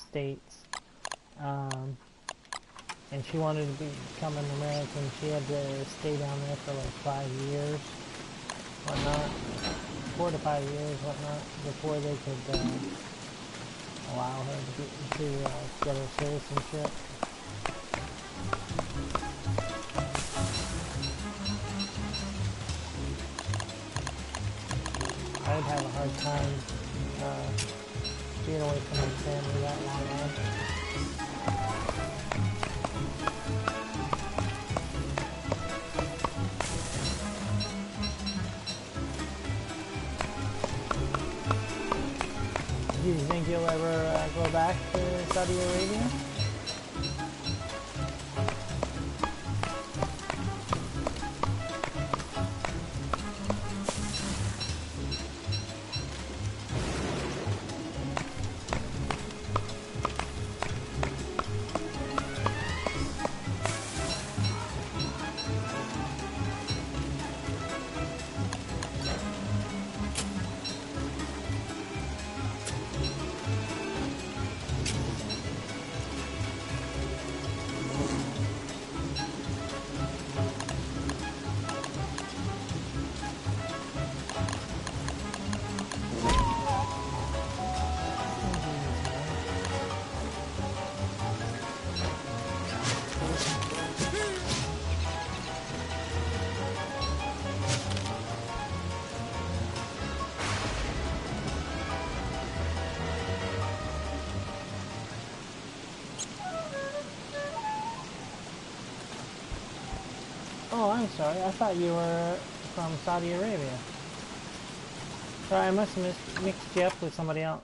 States. And she wanted to become an American. She had to stay down there for like 5 years, whatnot, 4 to 5 years, whatnot, before they could allow her to get her citizenship. I'd have a hard time being away from my family that long. Do you think you'll ever go back to Saudi Arabia? Oh, I'm sorry. I thought you were from Saudi Arabia. Sorry, I must have mixed you up with somebody else.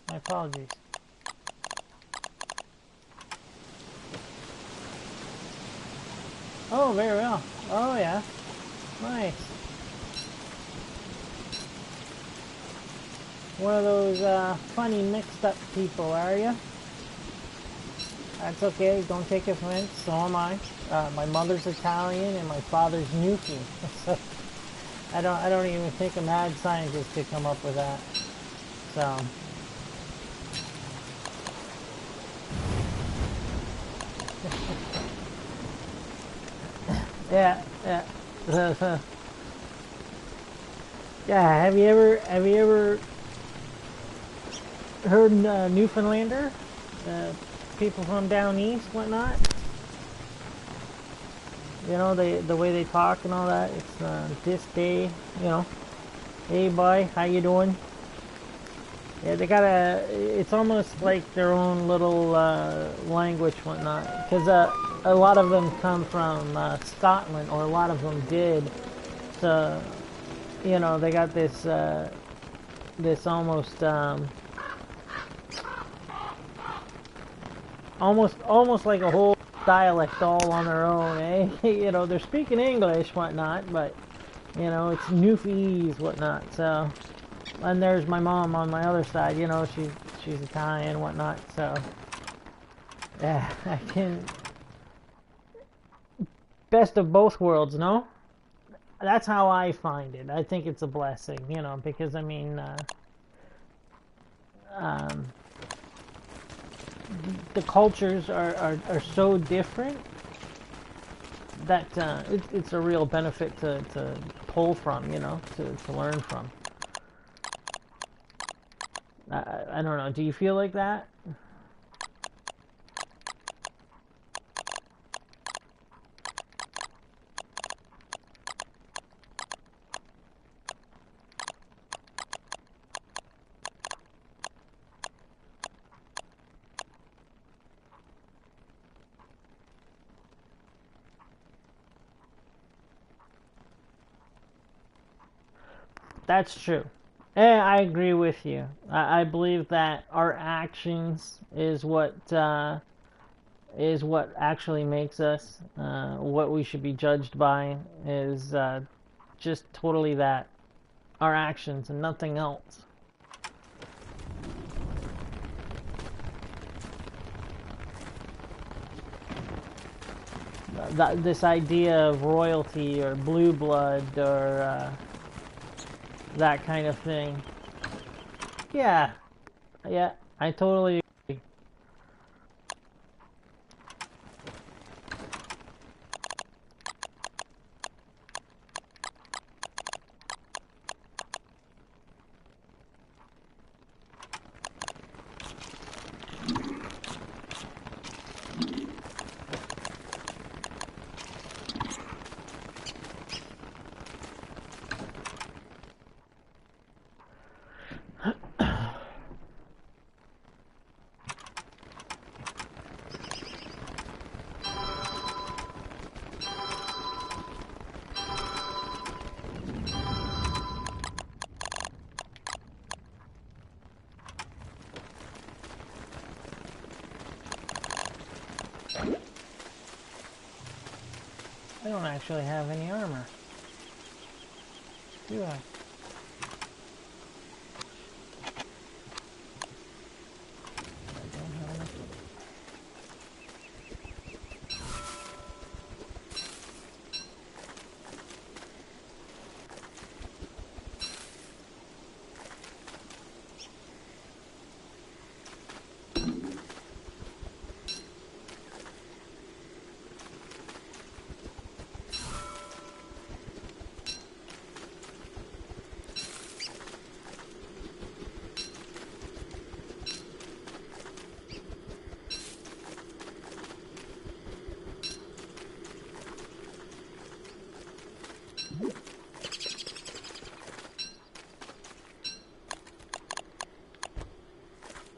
My apologies. Oh, very well. Oh, yeah. Nice. One of those funny mixed up people, are you? That's okay, don't take offense, so am I. My mother's Italian and my father's Nuki. So I don't even think a mad scientist could come up with that. So yeah. Yeah, have you ever heard Newfoundlander? People from down east, whatnot. You know, the way they talk and all that. It's this day, you know. Hey, boy, how you doing? Yeah, they got it's almost like their own little language, whatnot. Because a lot of them come from Scotland, or a lot of them did. So, you know, they got this this almost almost like a whole dialect all on their own, eh? You know, they're speaking English, whatnot, but you know, it's Newfies, whatnot. So, and there's my mom on my other side. You know, she's Italian, whatnot. So, yeah, I can best of both worlds, no? That's how I find it. I think it's a blessing, you know, because I mean, the cultures are so different that it's a real benefit to pull from, you know, to learn from. I don't know. Do you feel like that? That's true. I agree with you. I believe that our actions is what actually makes us. What we should be judged by is just totally that, our actions and nothing else. this idea of royalty or blue blood or that kind of thing. Yeah, yeah, I totally agree. I don't actually have any armor, do I? I don't have enough.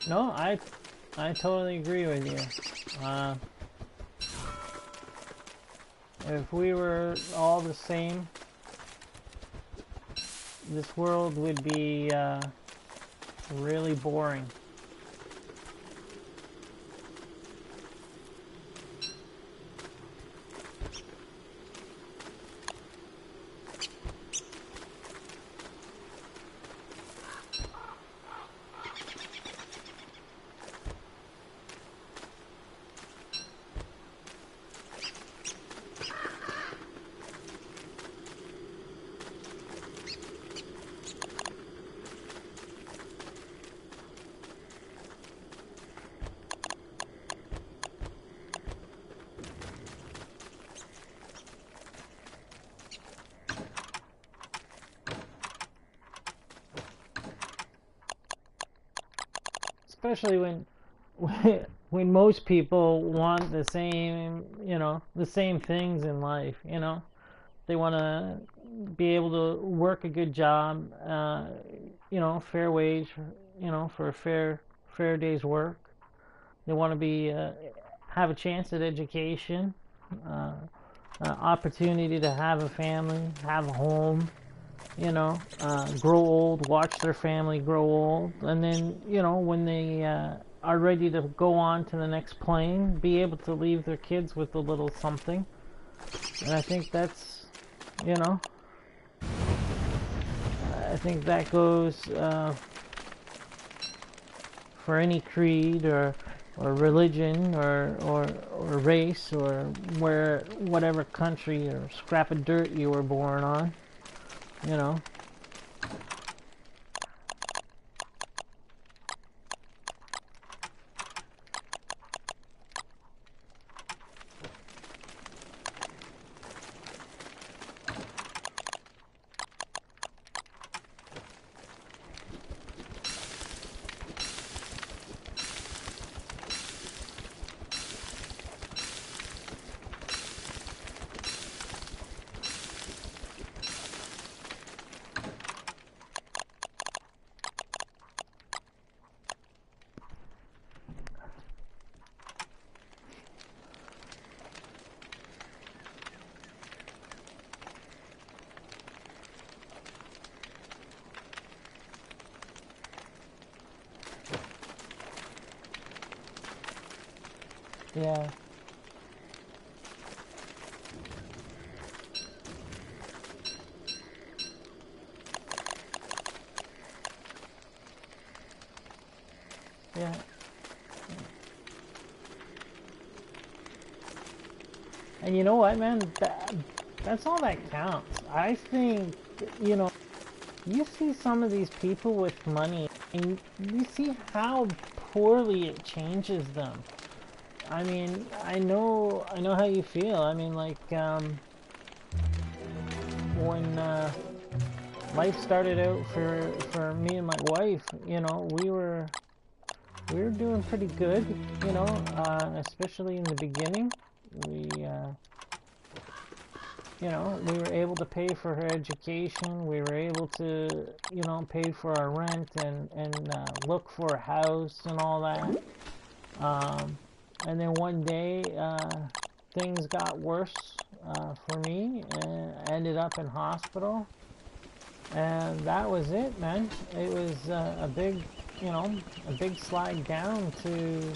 No, I totally agree with you. If we were all the same, this world would be really boring. Especially when most people want the same, the same things in life, They want to be able to work a good job, fair wage, for a fair day's work. They want to be have a chance at education, uh, opportunity to have a family, have a home, grow old, watch their family grow old, and then, when they are ready to go on to the next plane, be able to leave their kids with a little something. And I think that's, you know, I think that goes for any creed or religion or race or whatever country or scrap of dirt you were born on, you know. Yeah. Yeah. And you know what, man? That's all that counts. I think, you know, you see some of these people with money, and you see how poorly it changes them. I mean, I know how you feel. I mean, like, when life started out for me and my wife, you know, we were doing pretty good, you know, especially in the beginning. We, you know, we were able to pay for her education. We were able to, you know, pay for our rent and look for a house and all that. And then one day, things got worse for me, and I ended up in hospital. And that was it, man. It was a big, you know, a big slide down to,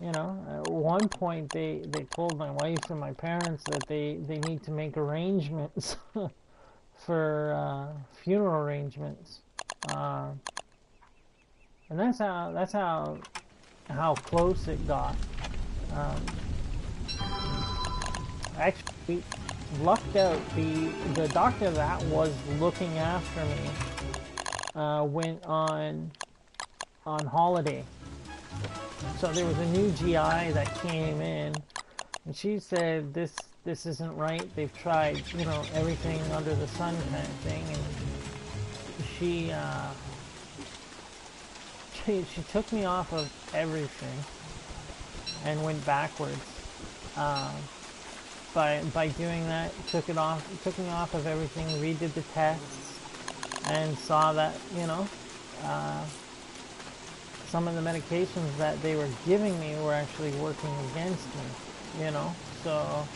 you know, at one point they told my wife and my parents that they need to make arrangements for funeral arrangements. And how close it got. Um, Actually, lucked out. The doctor that was looking after me went on holiday. So there was a new GI that came in, and she said this isn't right. They've tried, you know, everything under the sun kind of thing, and she she took me off of everything and went backwards. Um, by doing that, took me off of everything, redid the tests, and saw that, you know, some of the medications that they were giving me were actually working against me, you know. So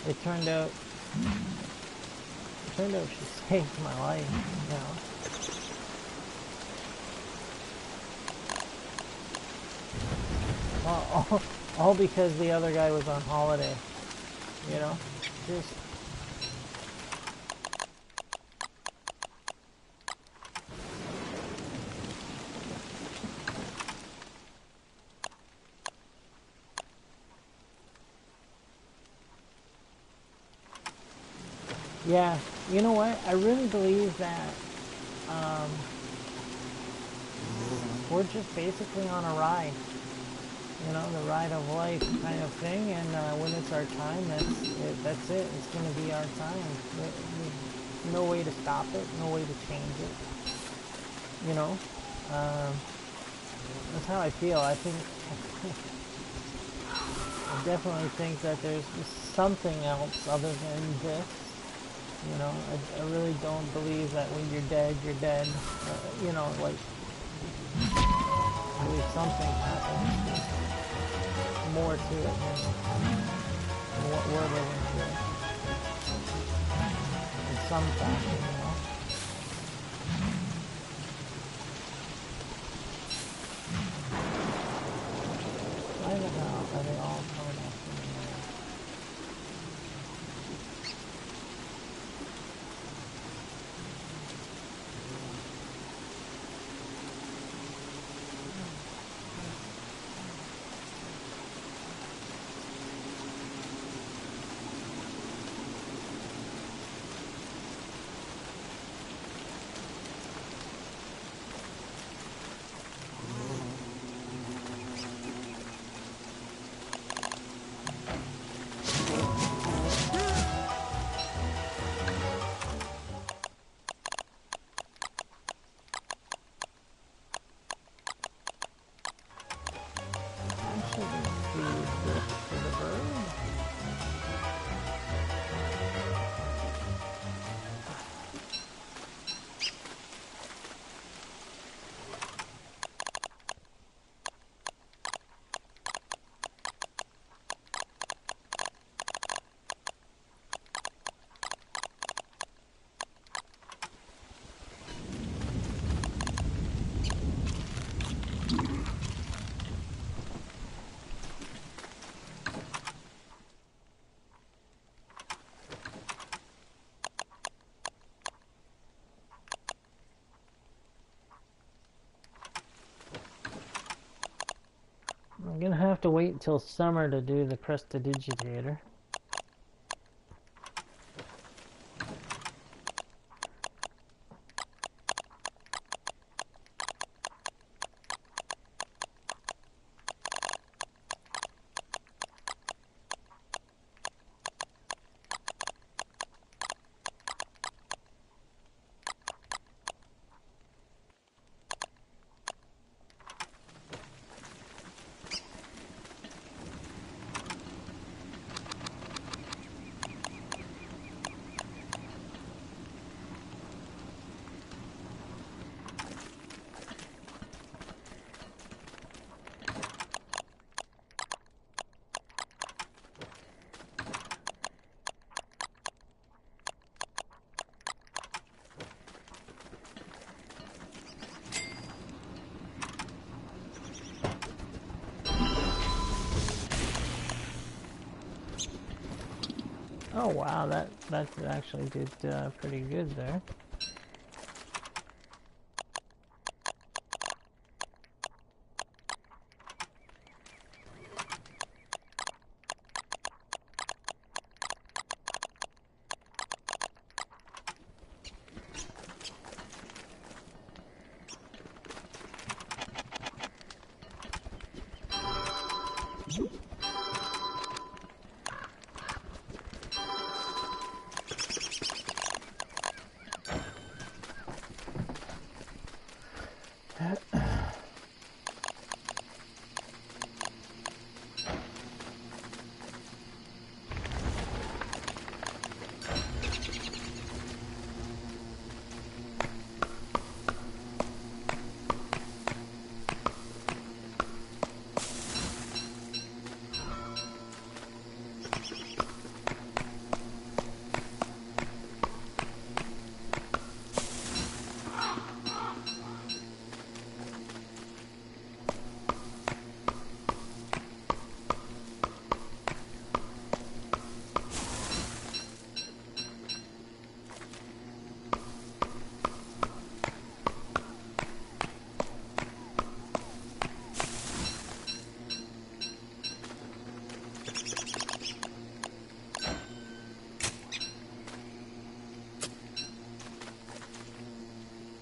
it turned out she saved my life, you know. All because the other guy was on holiday, you know. Just yeah, you know what? I really believe that um, we're just basically on a ride, you know, the ride of life kind of thing. And when it's our time, that's it. It's going to be our time. No way to stop it. No way to change it. You know, um, that's how I feel. I think I definitely think that there's something else other than this. You know, I really don't believe that when you're dead, you're dead. You know, like, I believe something happens. There's more to it than what we're living through. In some fashion, you know. Why the hell are they all coming after me now? have to wait until summer to do the prestidigitator. Oh wow, that actually did pretty good there.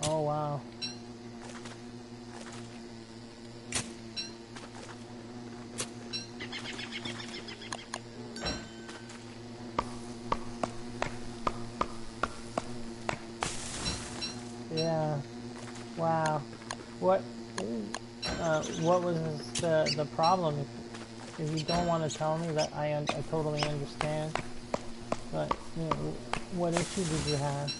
Oh wow. Yeah. Wow. What what was the problem? If you don't want to tell me, that I totally understand. But you know, what issue did you have?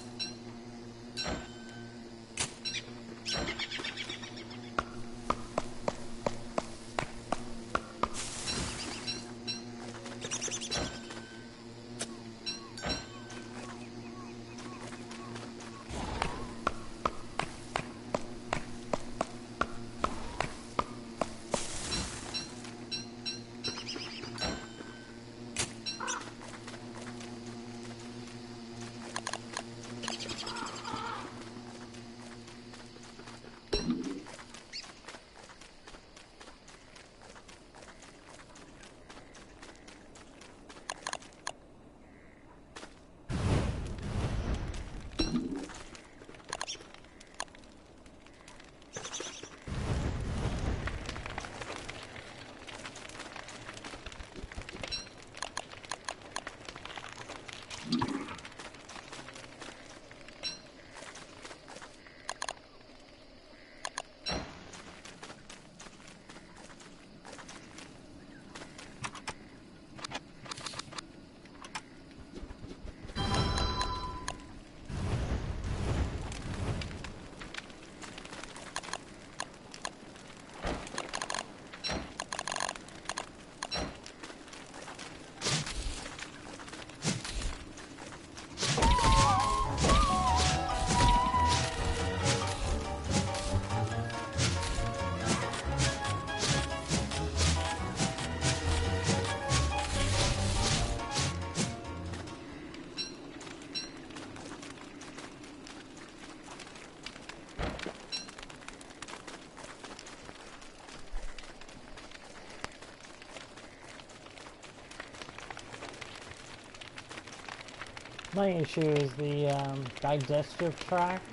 My issue is the digestive tract.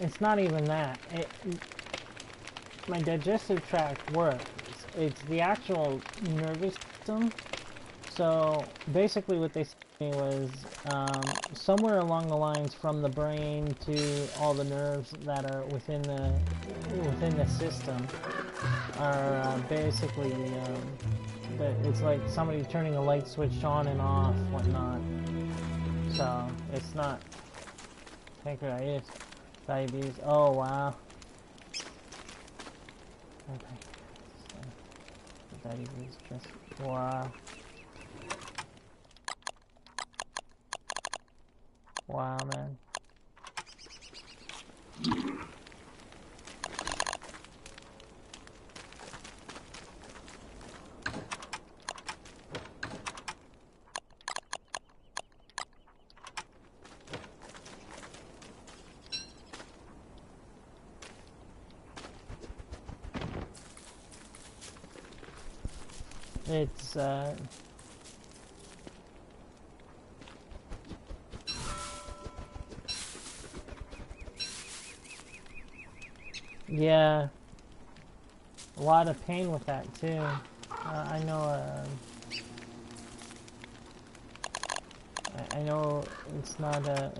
It's not even that. My digestive tract works. It's the actual nervous system. So basically what they said to me was somewhere along the lines from the brain to all the nerves that are within the system are basically it's like somebody turning a light switch on and off, whatnot. So it's not pancreatitis, diabetes. Oh wow. Okay. So, diabetes, just wow. Wow, man. It's yeah, a lot of pain with that too. I know. I know it's not a.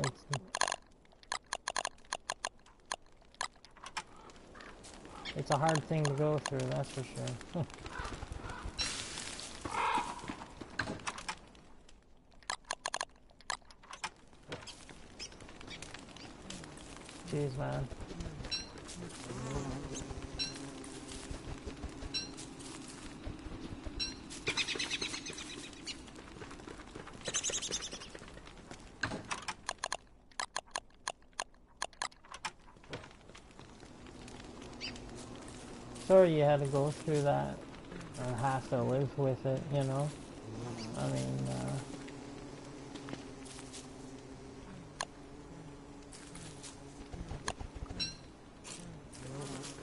It's a hard thing to go through. That's for sure. Jeez, man. Sorry you had to go through that, or have to live with it, you know? I mean,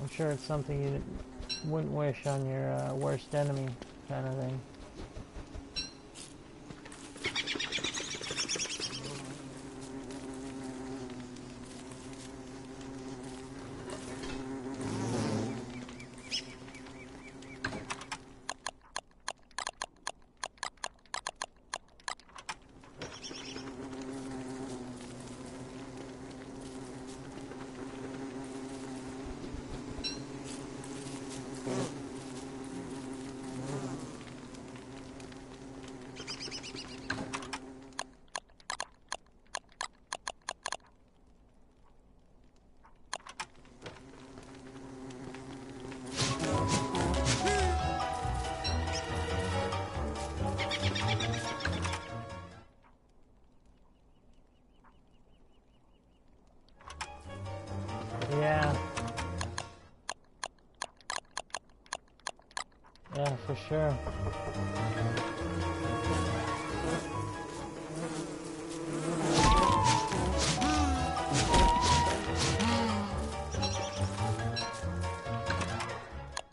I'm sure it's something you wouldn't wish on your worst enemy, kind of thing. Yeah. Yeah, for sure.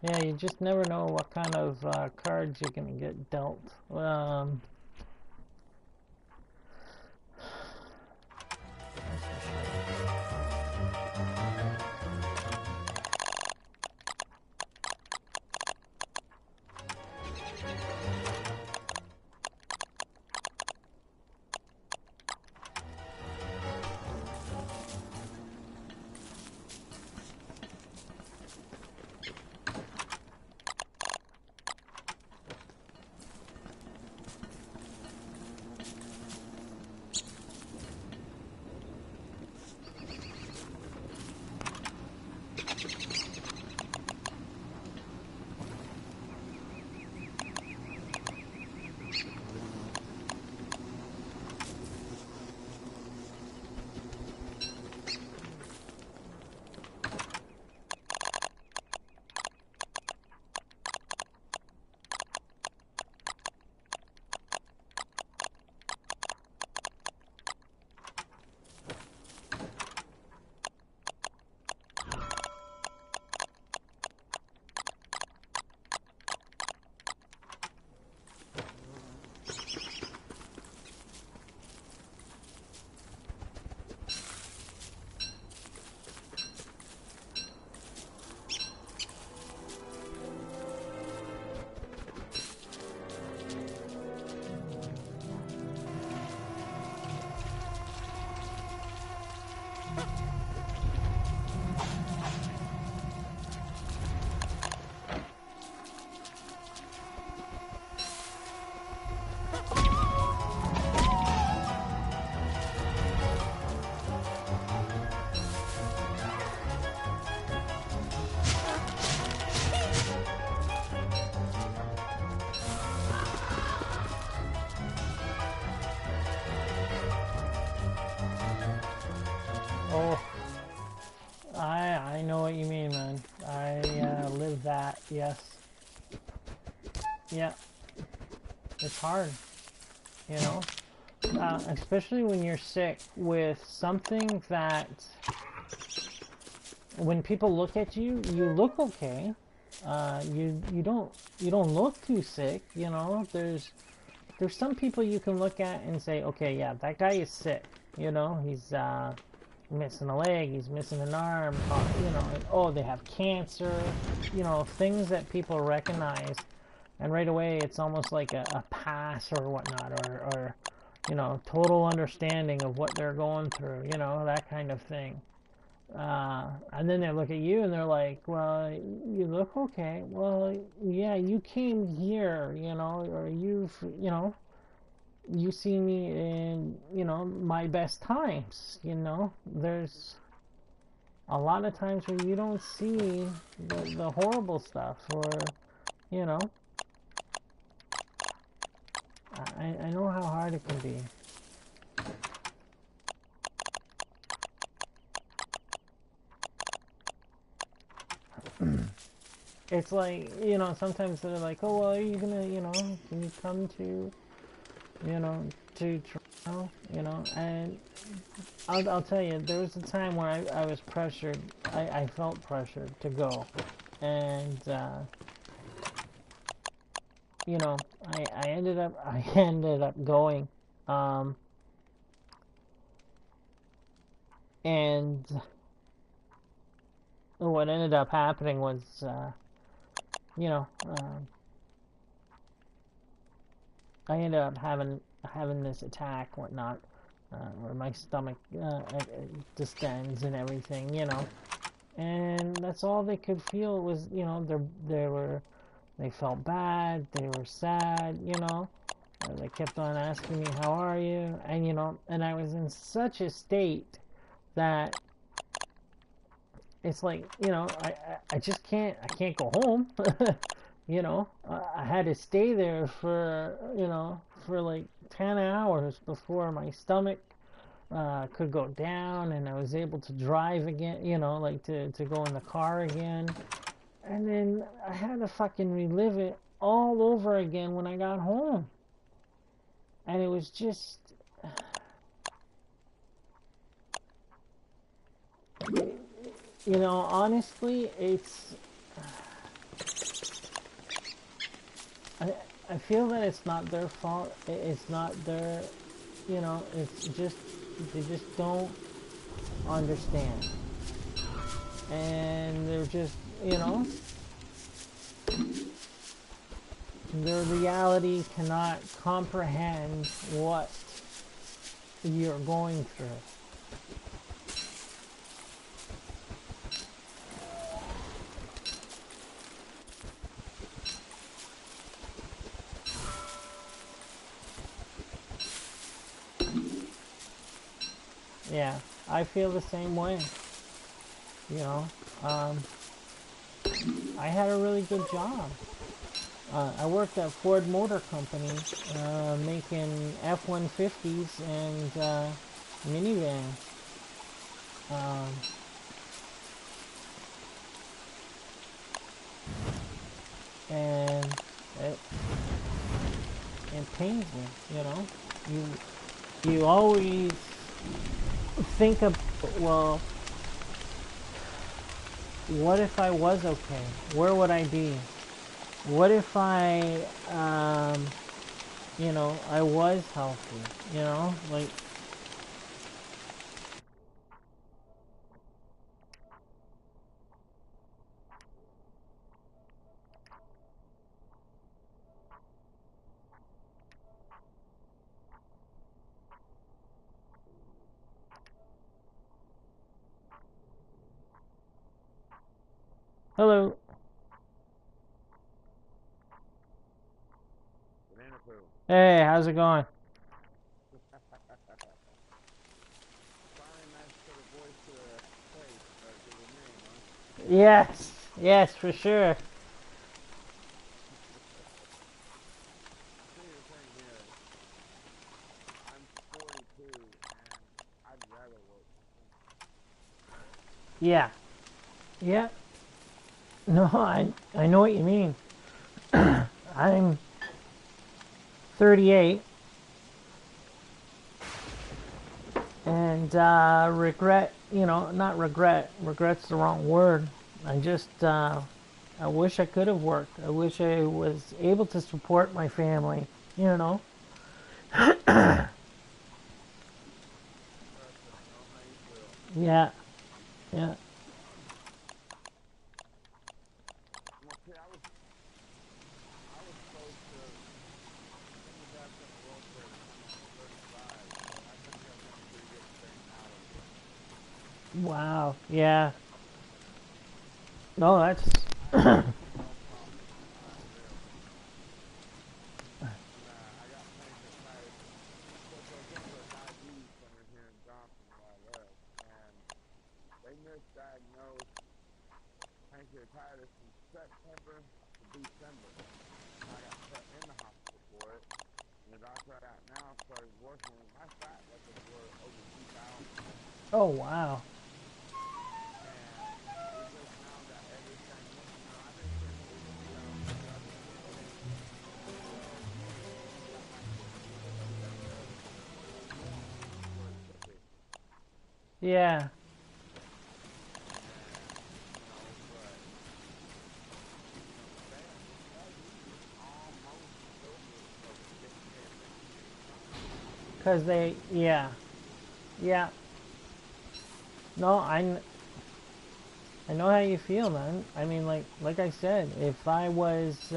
Yeah, you just never know what kind of cards you're gonna get dealt. Yes. Yeah. It's hard, you know? Especially when you're sick with something that when people look at you, you look okay. You don't look too sick, you know? There's some people you can look at and say, okay, yeah, that guy is sick. You know, he's missing a leg, he's missing an arm, you know, and, oh, they have cancer, you know, things that people recognize. And right away, it's almost like a pass or whatnot, or, you know, total understanding of what they're going through, you know, that kind of thing. And then they look at you and they're like, well, you look okay. Well, yeah, you came here, you know, or you know, you see me in, you know, my best times, you know. There's a lot of times where you don't see the horrible stuff, or, you know, I know how hard it can be. It's like, you know, sometimes they're like, oh, well, are you gonna, you know, can you come to, you know, to Toronto, you know, and I'll tell you, there was a time where I was pressured, I felt pressured to go, and, you know, I ended up, I ended up going, um, and what ended up happening was, you know, I ended up having this attack, whatnot, where my stomach distends and everything, you know, and that's all they could feel was, you know, they felt bad, they were sad, you know, they kept on asking me, how are you, and you know, and I was in such a state that it's like, you know, I just I can't go home. You know, I had to stay there for, you know, for like 10 hours before my stomach could go down and I was able to drive again, you know, like to go in the car again. And then I had to fucking relive it all over again when I got home. And it was just, you know, honestly, I, I feel that it's not their fault. It's not their, you know, it's just, they just don't understand. And they're just, you know, their reality cannot comprehend what you're going through. Yeah, I feel the same way. You know, um, I had a really good job. I worked at Ford Motor Company, making F-150s and minivans. Um, and it, it pains me, you know. You always think of, well, what if I was okay? Where would I be? What if you know, I was healthy, you know, like, hello. Hey, how's it going? Yes, yes, for sure. Yeah, yeah, No, I know what you mean. I'm 38 and regret, you know, not regret. Regret's the wrong word. I just I wish I could have worked. I wish I was able to support my family, you know. Trust me, I know how you feel. Yeah, yeah. Well, see, I was supposed to send my dad in the wheelchair to come on the 35, so I think I've been pretty good staying out of it. Wow. Yeah. No, that's I have no problem with it, really. And I got pancreatitis. Of course, I was going to a diabetes center here in Johnson where I live, and they misdiagnosed pancreatitis from September to December. And I got put in the hospital for it. And the doctor I got now started working with my fat levels were over 2,000. oh wow. And we just now got everything, I didn't get anything done on my blood pressure. So we got my kidneys hooked up to normal where it should be. Yeah. And, but, the bad news is almost over of getting cancer. Cause they, yeah, yeah. No, I know how you feel, man. I mean, like I said, if I was,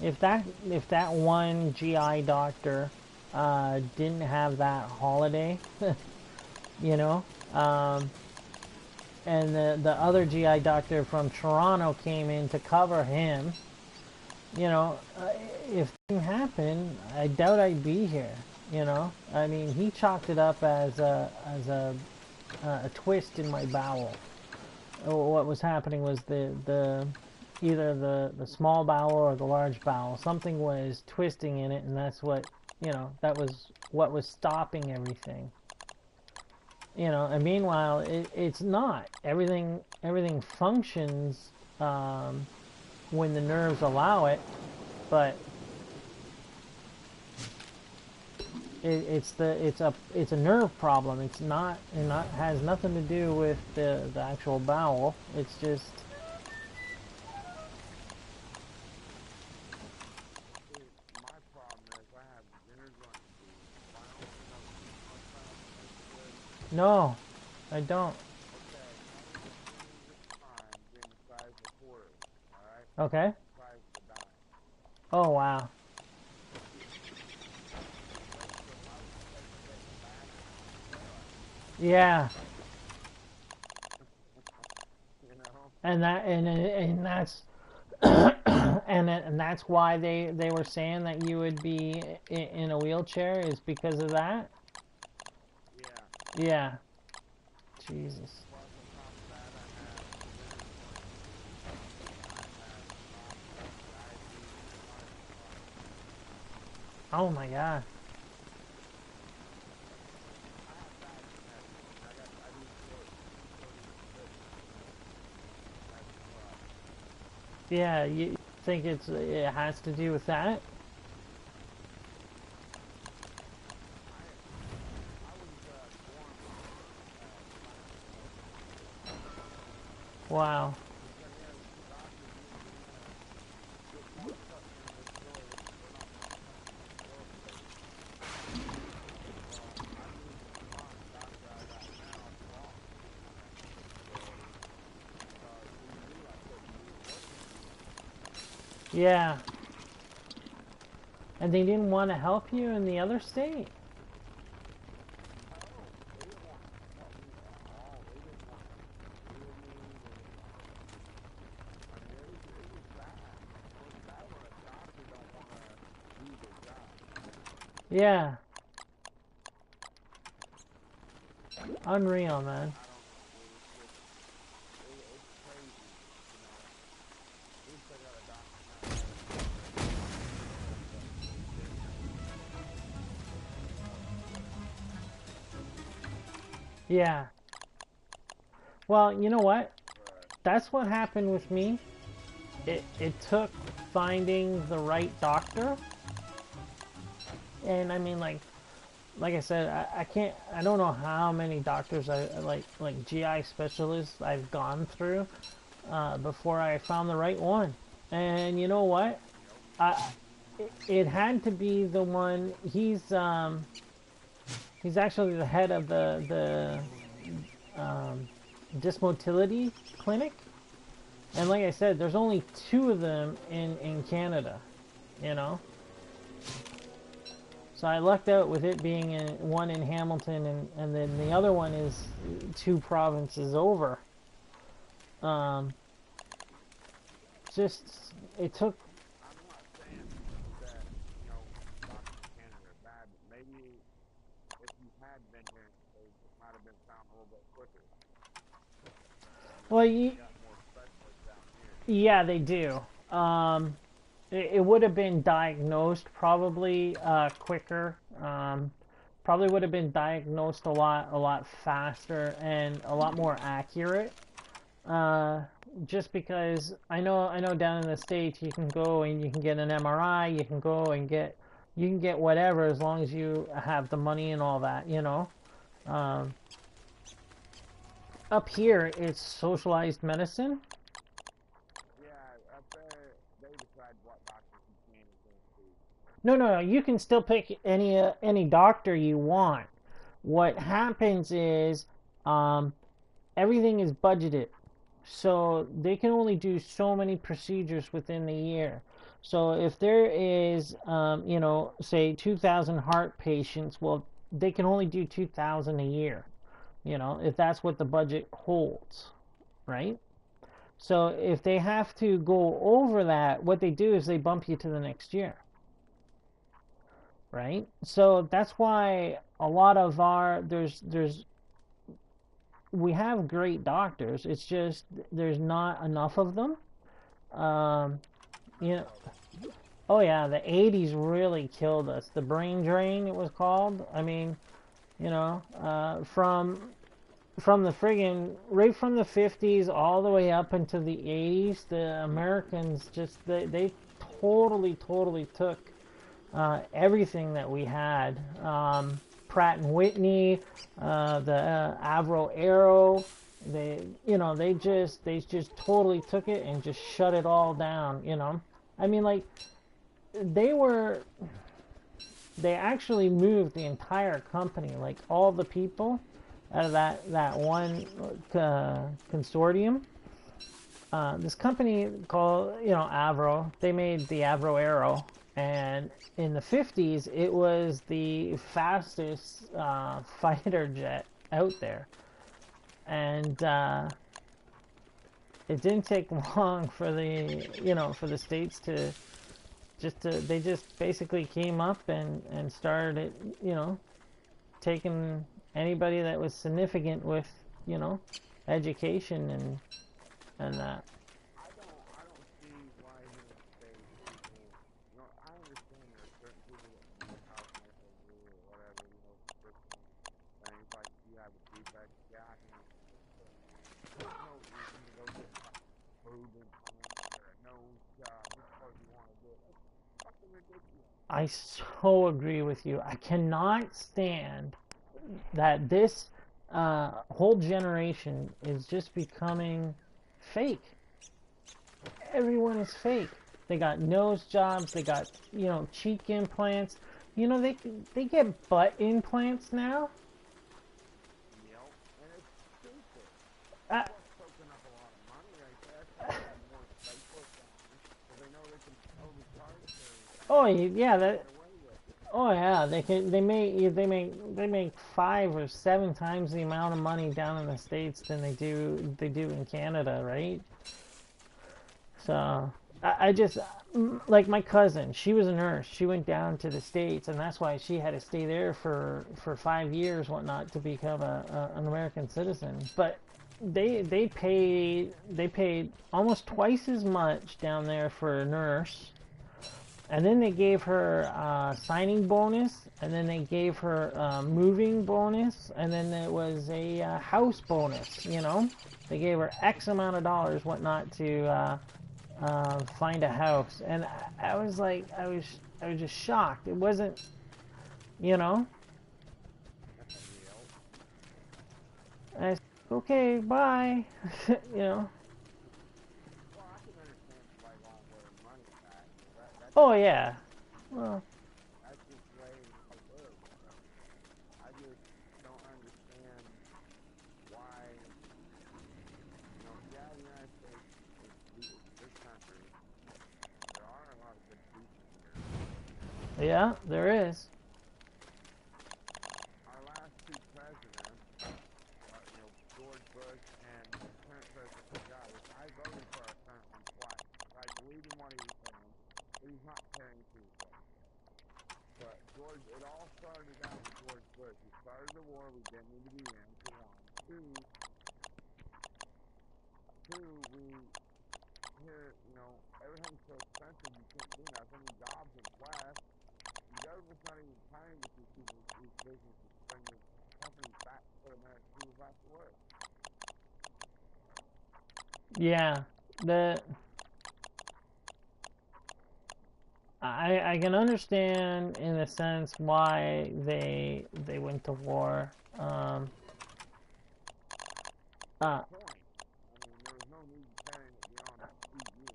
if that one GI doctor, didn't have that holiday, you know, um, and the other GI doctor from Toronto came in to cover him, you know, if it didn't happen, I doubt I'd be here. You know, I mean, he chalked it up as a twist in my bowel. What was happening was the either the small bowel or the large bowel. Something was twisting in it, and that's what, you know, that was what was stopping everything. You know, and meanwhile, it's not. Everything functions when the nerves allow it, but it's a nerve problem. It's not, and not has nothing to do with the actual bowel. It's just See, my problem is I have beginner joint disease, so I don't know if you know what TMO spasm is. no, I don't. Okay, imagine the screen of your spine being the size of a quarter, alright? Okay. The size of a dime. Oh wow. So if I was to take a hit in the back, it's paralyzing. Yeah, You know? and that's and that's why they were saying that you would be in a wheelchair is because of that. Yeah. Yeah. Jesus. Plus, on top of that, I have beginner joint disease. I have nausea, diabetes, heart problems. Oh my God. I have bad genetics. I mean, I do short living, so that's what I have. Yeah, you think it has to do with that? I I was born with spinal stenosis, Wow. because the doctors need me to get more stuff in this story. We're not playing this rehabilitation. Well, I moved the spine. The doctor I got now brought me into that facility because he knew I couldn't do the work anymore. Yeah. And they didn't want to help you in the other state? No, they didn't want to help me at all. They didn't want nothing to do with me. They didn't want to. I mean, it was bad. And it's bad when a doctor don't want to do their job. Yeah. Unreal, man. I don't know, dude. It's just it's crazy. You know, at least I got a doctor now that has a history of getting me Yeah. Well, you know what? but That's what happened with me. it took finding the right doctor. And I mean, like I said, I don't know how many doctors like GI specialists I've gone through before I found the right one. And you know what? I, it had to be the one. He's actually the head of the dysmotility clinic. And like I said, there's only two of them in Canada, you know. So I lucked out with it being one in Hamilton, and then the other one is 2 provinces over. Um, just, it took... I'm not saying that, you know, doctors in Canada are bad, but maybe if you had been here, they might have been found a little bit quicker. Well, You got more specialists down here. yeah, they do. It would have been diagnosed probably quicker. Probably would have been diagnosed a lot faster and a lot more accurate. Just because I know down in the States you can go and you can get an MRI, you can go and you can get whatever as long as you have the money and all that, you know. Up here it's socialized medicine. Yeah, up there, they decide what doctors you can and can't see. No, you can still pick any doctor you want. What happens is everything is budgeted. So they can only do so many procedures within the year. So if there is, you know, say 2,000 heart patients, well, they can only do 2,000 a year, you know, if that's what the budget holds, right? So if they have to go over that, what they do is they bump you to the next year, right? So that's why a lot of there's we have great doctors. It's just there's not enough of them. Um, you know, oh yeah, the '80s really killed us. The brain drain, it was called. I mean, you know, from the friggin' right from the '50s all the way up into the '80s, the Americans just they totally took everything that we had. Pratt and Whitney, the Avro Arrow, they just totally took it and just shut it all down. You know, I mean, like they actually moved the entire company, like all the people out of that one consortium. This company called, you know, Avro, they made the Avro Arrow, and in the 50s it was the fastest fighter jet out there, and it didn't take long for the States to they just basically came up and started, you know, taking anybody that was significant with, you know, education and that. I don't see why here in the States people, you know, I understand there are certain people that need house medical rule or whatever, you know, prescription things like if you have a defect, yeah, I can understand it, but there's no reason to go get food implants or a nose job just because you want to do it. That's fucking ridiculous. I so agree with you. I cannot stand that this whole generation is just becoming fake. Everyone is fake. They got nose jobs. They got, you know, cheek implants. You know, they get butt implants now. You know, and it's stupid. Uh, That's soaking up a lot of money right there. They have more faceless down there because they know they can overcharge oh everything. yeah, Get that. away with it. Oh yeah, they make 5 or 7 times the amount of money down in the States than they do in Canada, right? So I just, like my cousin, she was a nurse. She went down to the States, and that's why she had to stay there for 5 years, whatnot, to become an American citizen. But they paid almost twice as much down there for a nurse, and then they gave her signing bonus, and then they gave her moving bonus, and then there was a house bonus. You know, they gave her X amount of dollars, whatnot, to find a house, and I was like, I was just shocked. It wasn't, you know. I said, okay, bye. You know. Well, I can understand somebody wanting their money back. That's Oh yeah. Well, that's just the way life is. But I just don't understand why. Yeah, the United States is a good country. There are a lot of good people here. yeah, there is. Our last two presidents, George Bush and the current president we got, which I voted for our current one twice. I believe in what he was saying, but he's not carrying through with it. But it all started out with George Bush. He started the war we didn't need to be in, for one. Two, we here, everything's so expensive you can't do nothing. Jobs are flat. The government's not even trying to keep these businesses, bring the companies back to American people back to work. Yeah, the I can understand in a sense why they went to war. Uh, There was no need carrying it beyond 2 years.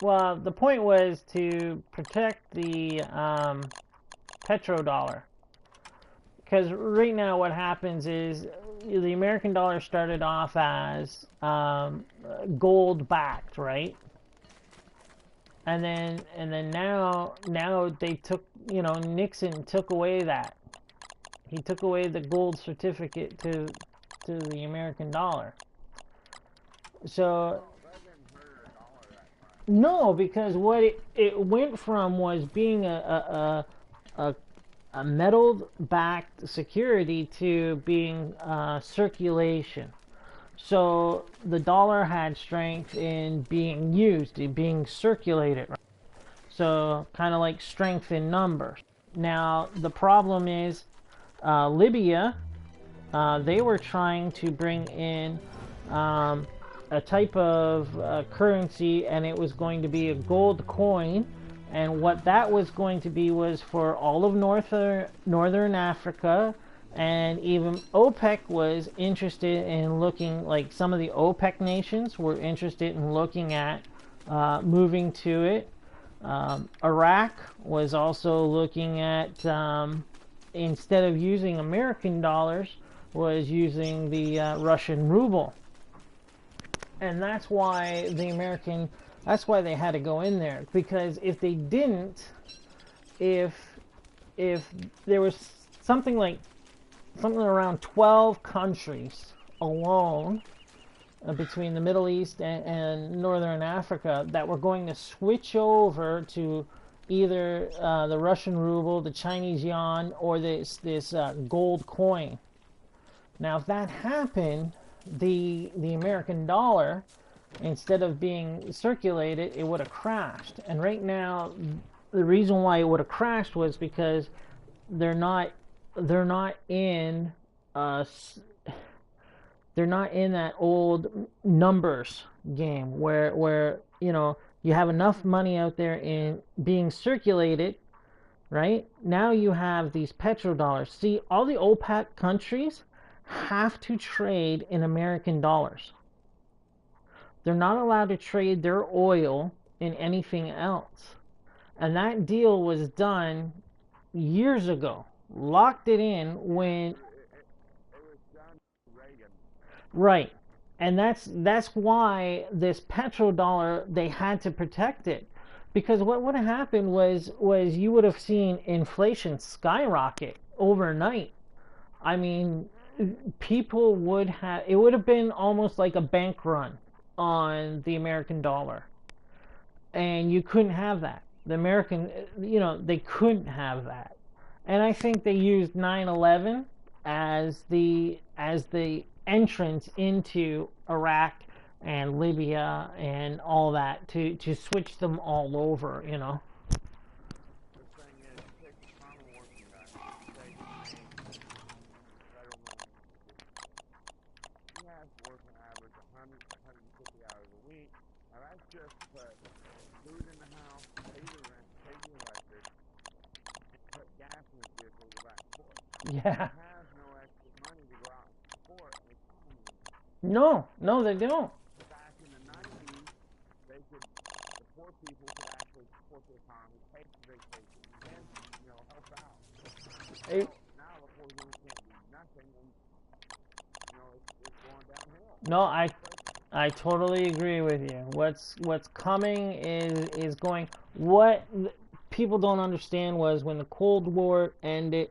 well, the point was to protect the petrodollar. Because right now what happens is the American dollar started off as gold backed, right? And then now they took, Nixon took away that. He took away the gold certificate to the American dollar. So That didn't hurt a dollar that much. no, because what it went from was being a metal backed security to being circulation. So the dollar had strength in being used, in being circulated. Right? So kind of like strength in numbers. Now the problem is Libya. They were trying to bring in a type of currency, and it was going to be a gold coin. And what that was going to be was for all of northern Africa, and even OPEC was interested in looking, like some of the OPEC nations were interested in looking at moving to it. Iraq was also looking at, instead of using American dollars, was using the Russian ruble. And that's why that's why they had to go in there, because if they didn't, if there was something around 12 countries alone between the Middle East and Northern Africa that were going to switch over to either the Russian ruble, the Chinese yuan, or this gold coin. Now, if that happened, the American dollar, instead of being circulated, it would have crashed. And right now, the reason why it would have crashed was because they're not in that old numbers game where you have enough money out there in being circulated. Right now you have these petrodollars. See, all the OPEC countries have to trade in American dollars. They're not allowed to trade their oil in anything else. And that deal was done years ago. Locked it in when It was done Reagan. right. And that's why this petrodollar, they had to protect it. Because what would have happened was you would have seen inflation skyrocket overnight. I mean, people it would have been almost like a bank run on the American dollar. And you couldn't have that. The American, they couldn't have that. And I think they used 9/11 as the entrance into Iraq and Libya and all that to switch them all over. The thing is, take the common working guy. Say he makes federal minimum wage. He has to work an average 100 to 150 hours a week. Now that's just put food in the house, pay the rent, pay the electric, and put gas in the vehicle to go back and forth. Yeah. They have no extra money to go out and support an economy anymore. No, no, they don't. Back in the 90s, they could, the poor people could actually support the economy, pay for vacation, and, you know, help out. It, Now the poor people can't do nothing, and, you know, it's going downhill. no, I totally agree with you. What's coming is going. What people don't understand was when the Cold War ended,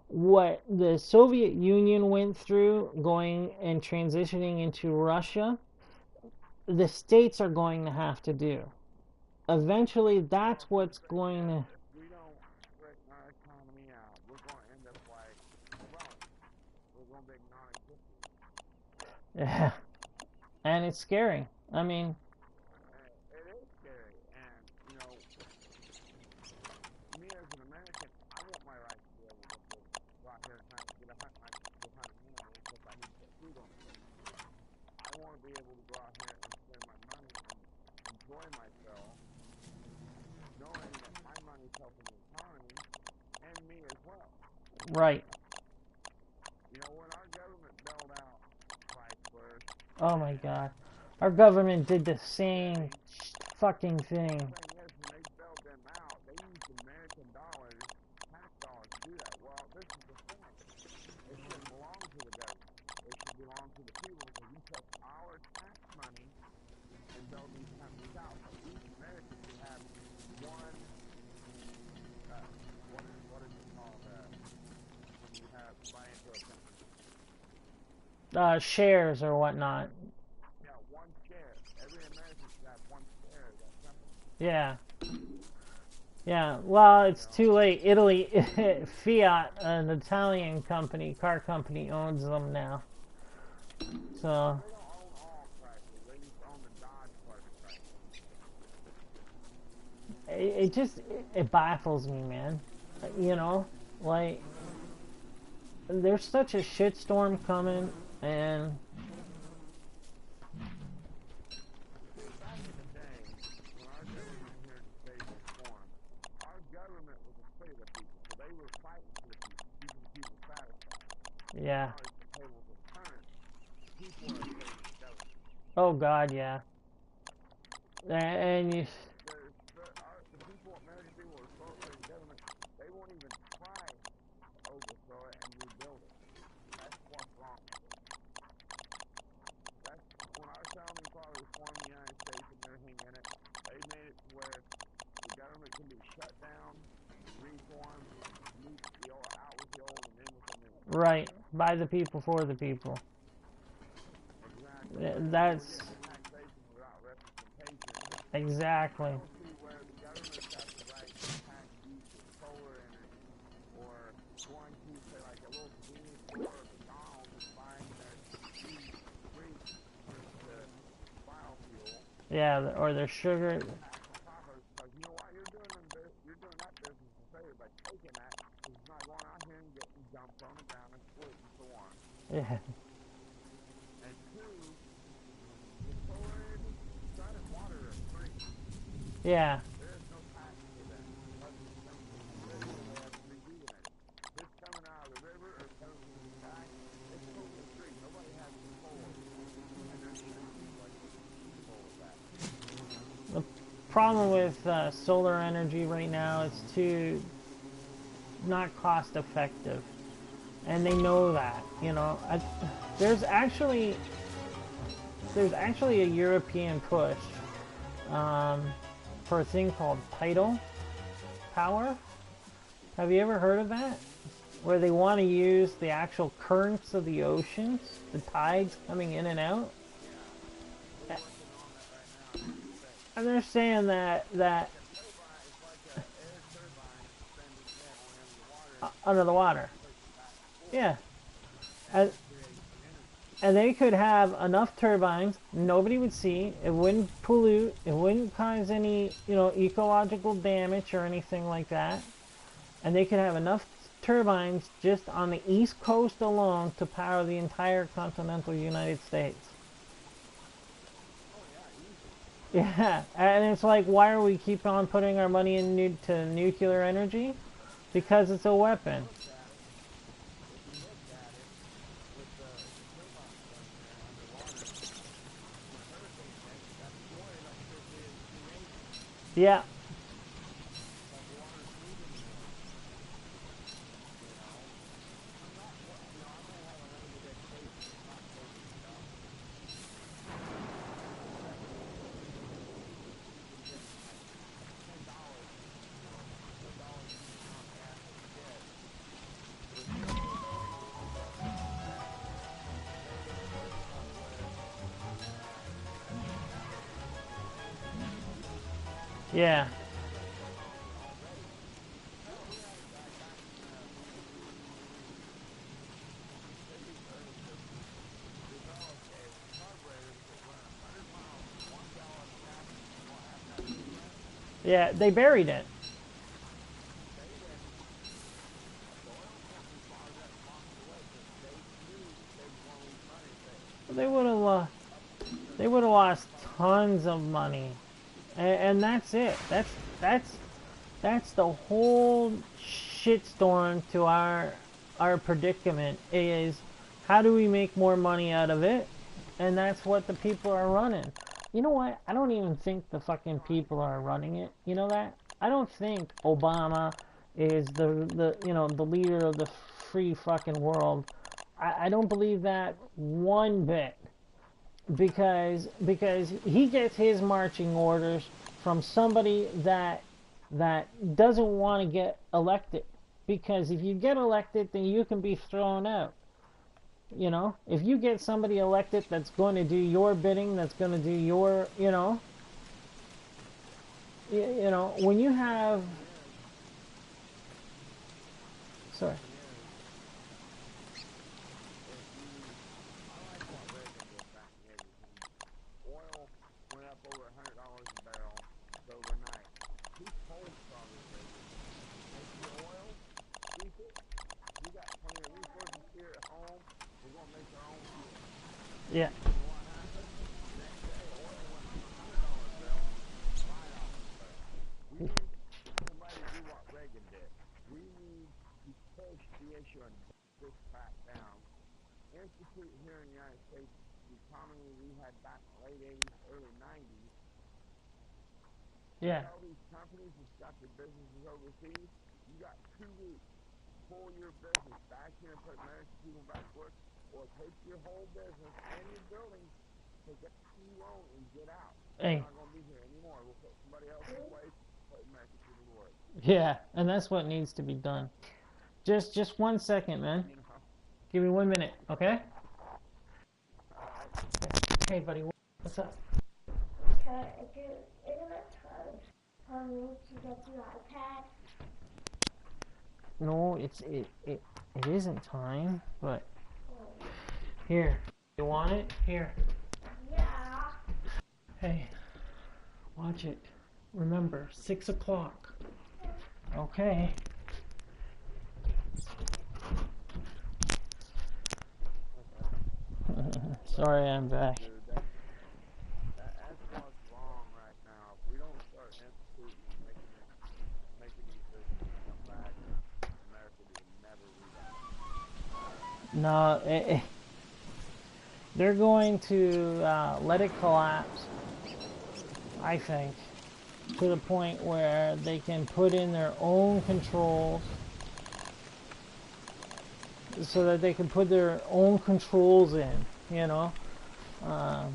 what the Soviet Union went through, going and transitioning into Russia, the states are going to have to do. Eventually, that's what's going to. If we don't straighten our economy out, we're going to end up like, well, we're going to be non-existent. Yeah, and it's scary. I mean, It is scary, and, you know, me as an American, I want my rights to be able to go out here and hunt, get a hunt, like, go hunt an animal because I need to put food on the table. I want to be able to go out here and spend my money and enjoy myself, knowing that my money's helping the economy and me as well. right. You know, when our government bailed out Chrysler, Oh my God, our government did the same fucking thing. the thing is, when they bailed them out, they used American dollars, tax dollars to do that. Well, this is the thing. It shouldn't belong to the government. It should belong to the people because we took our tax money and bailed these companies out. But we Americans should have one, what is it called, when you have buy into a company? Shares or whatnot. Yeah, one share. Every American should have one share of that company. Yeah. Yeah. Well, it's too late. Italy, Fiat, an Italian company, car company, owns them now. So They don't own all Chrysler. They just own the Dodge part of Chrysler. it just it baffles me, man. You know, like there's such a shitstorm coming, and Back in the day, when our government here in the States was formed, our government was afraid of the people, so they were fighting for the people, keeping the people satisfied. yeah. Now as the tables have turned, people are afraid of the government. Oh God, yeah. And you, The people, American people, are so afraid of the government, they won't even try to overthrow it and rebuild it. That's what's wrong with it. That's when our founding fathers formed the United States and everything in it. They made it to where the government can be shut down, reformed, out with the old and in with the new. right, by the people, for the people. Exactly. That's We're getting taxation without representation. exactly. I don't see where the government's got the right to tax use of solar energy or going to, say, like a little convenience store or McDonald's and buying their cheese free to biofuel. Yeah, or their sugar. Tax on top of it, because you know what, you're doing that business a favor by taking that, because it's not going out here and getting dumped on the ground and polluting, for one. Yeah, And two, the solar energy, sun and water are free. yeah. There is no tax for them. Unless it's coming from the city or they have to rejuvenate it. If it's coming out of the river or coming from the sky, it's totally free. Nobody has control over it. And there's companies like control of that. The problem with solar energy right now, it's too not cost effective, and they know that. You know, there's actually a European push for a thing called tidal power. Have you ever heard of that? Where they want to use the actual currents of the oceans, the tides coming in and out. We're working on that right now. And they're saying that It's like an air turbine suspended under the water. Yeah. And, create energy. and they could have enough turbines, nobody would see, it wouldn't pollute, it wouldn't cause any, ecological damage or anything like that. And they could have enough turbines just on the East Coast alone to power the entire continental United States. Oh yeah, easy. Yeah, and it's like, why are we keep on putting our money into nuclear energy? Because it's a weapon. If you look at it, with the turbines running there underwater, when a hurricane hits, that's more electricity is created. Yeah, But water's moving more. You know, I'm not. You know, I may have a limited education. I'm not for this stuff. But I bet you can get like $10. You know, $10 for the amount of gas that you get. There's still they were working on where yeah, nuclear technology already. Hell, we had a guy back in the 50s, early 60s, developed a carburetor that could run 100 miles on 1 gallon of gas and what happened after he ran? yeah. They buried it. They went, the oil companies bought it up and walked away because they knew they were going to lose money if they They would have. up They their would have cost of lost carburetor. tons of money, and that's it. That's that's the whole shitstorm to our predicament is how do we make more money out of it? And that's what the people are running. You know what? I don't even think the fucking people are running it. You know that? I don't think Obama is the the leader of the free fucking world. I don't believe that one bit because he gets his marching orders from somebody that doesn't want to get elected, because if you get elected then you can be thrown out. If you get somebody elected that's going to do your bidding, that's going to do your when you have Thing is, sorry. thing is, if you, I like what Reagan did back in the 80s when oil went up over $100 a barrel overnight. He told Saudi Arabia, make your oil, keep it. We got plenty of resources here at home. We're going to make our own fuel. Yeah, You know what happened? The next day, oil went from $100 a barrel to $5 a barrel. We need somebody to do what Reagan did. We need to push the issue and get this back down. Institute here in the United States, the economy we had back in the late 80s, early 90s, yeah, tell these companies that's got their businesses overseas, you got 2 weeks. Pull your business back here and put American people back to work, or take your whole business and your buildings, take everything you own and get out. We're hey, not going to be here anymore. We'll put somebody else in place, put American people to work. yeah, and that's what needs to be done. Just 1 second, man. You know? Give me 1 minute, okay? All right. Hey buddy, what's up? No, it isn't time, but here. You want it? Here. Hey, watch it. Remember, 6 o'clock. Okay. But Sorry, I'm back. dude, that's what's wrong right now. If we don't start instituting and making these businesses come back, America will never rebound. No, they're going to let it collapse, I think, to the point where they can put in their own controls so that they can put their own controls in, you know. Um,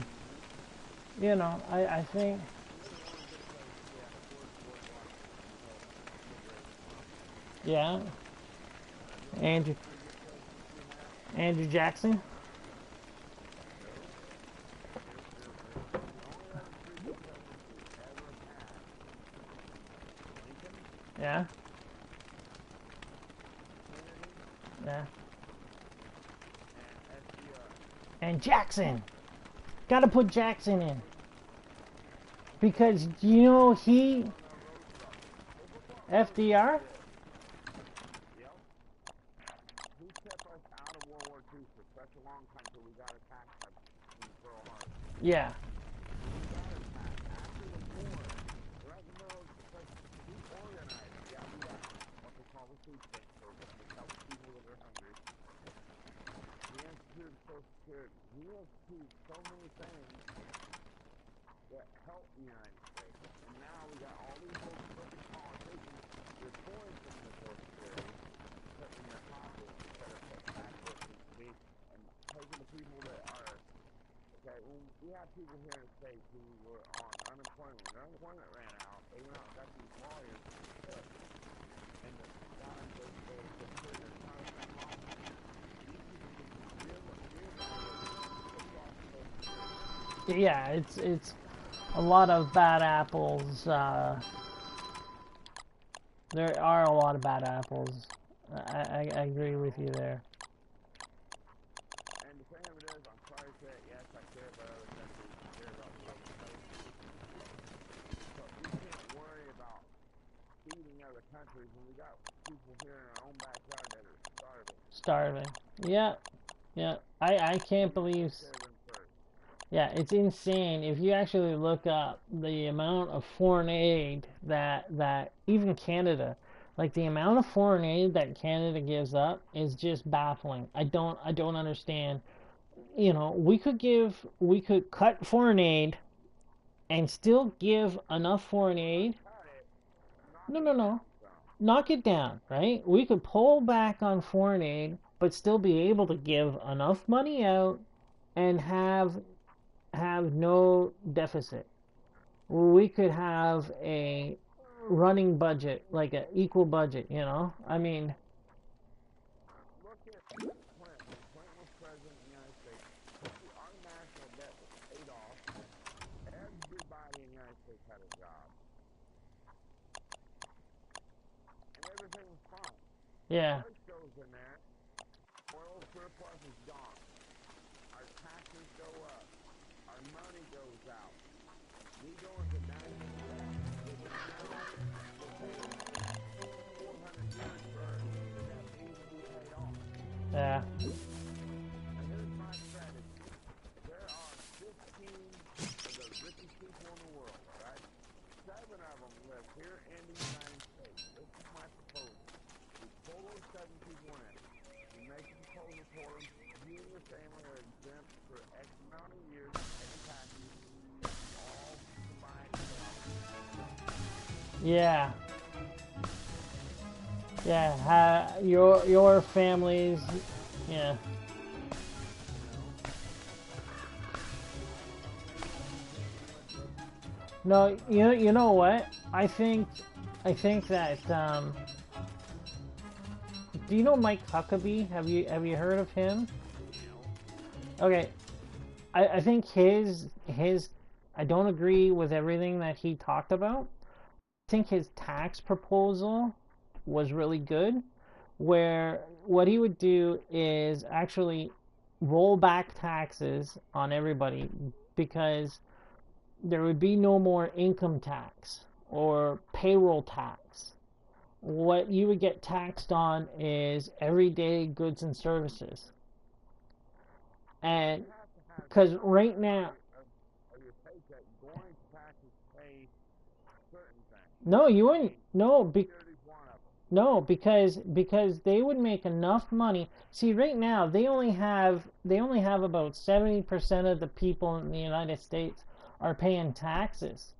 I think, We're the only good place we had a George Bush Washington refrigerator pump. yeah, You know what Andrew, other two good places we have? Andrew Jackson, Nope. The only other three good places we ever had: Lincoln, yeah, Kennedy, yeah, and FDR. and Jackson. Got to put Jackson in Put 'em- because he Eleanor Roosevelt. Look what Roosevelt FDR. did. Yep. He kept us out of World War II for such a long time until we got attacked by from the Pearl Harbor. Yeah, When we got attacked, hungry. He instituted Social Security. He instituted so many things that help the United States. And now we got all these little crooked politicians that pulling from the Social Security, putting in their pockets instead of putting back where it needs to be, and taking the people that are, okay, when we have people here in the States who were on unemployment. When their unemployment ran out, they went out and got these lawyers and the guys that they took care of their time off. These people just give up Yeah, it's a lot of bad apples. There are a lot of bad apples. I agree with you there. And the thing of it is, I'm sorry to say it, yes, I care about other countries, I care about the other countries. But we can't worry about feeding other countries when we got people here in our own backyard that are starving. Starving. Yeah, yeah. I can't believe. Yeah, it's insane. If you actually look up the amount of foreign aid that even Canada, like the amount of foreign aid that Canada gives up is just baffling. I don't understand. You know, we could cut foreign aid and still give enough foreign aid. No. Knock it down, right? We could pull back on foreign aid, but still be able to give enough money out and have no deficit. We could have a running budget, like an equal budget, you know? I mean, Look at Clinton. When Clinton was president of the United States, our national debt was paid off. Everybody in the United States had a job. And everything was fine. yeah. Bush goes in there, oil surplus is gone. Our taxes go up. Our money goes out. We go into national debt. We're paying 400 years for the debt to even be paid off. Yeah. And here's my strategy. There are 15 of the richest people in the world, right? 7 of them live here in the United States. This is my proposal. We pull those 7 people in. We make a proposal for them. You and your family are exempt for X amount of years, paying taxes, all combined. Yeah. Yeah, your families, yeah. No, you know what? I think that do you know Mike Huckabee? Have you heard of him? Okay, I think his I don't agree with everything that he talked about. I think his tax proposal was really good, where what he would do is actually roll back taxes on everybody because there would be no more income tax or payroll tax. What you would get taxed on is everyday goods and services. And because right now, no, you wouldn't. No, because they would make enough money. See, right now they only have about 70% of the people in the United States are paying taxes.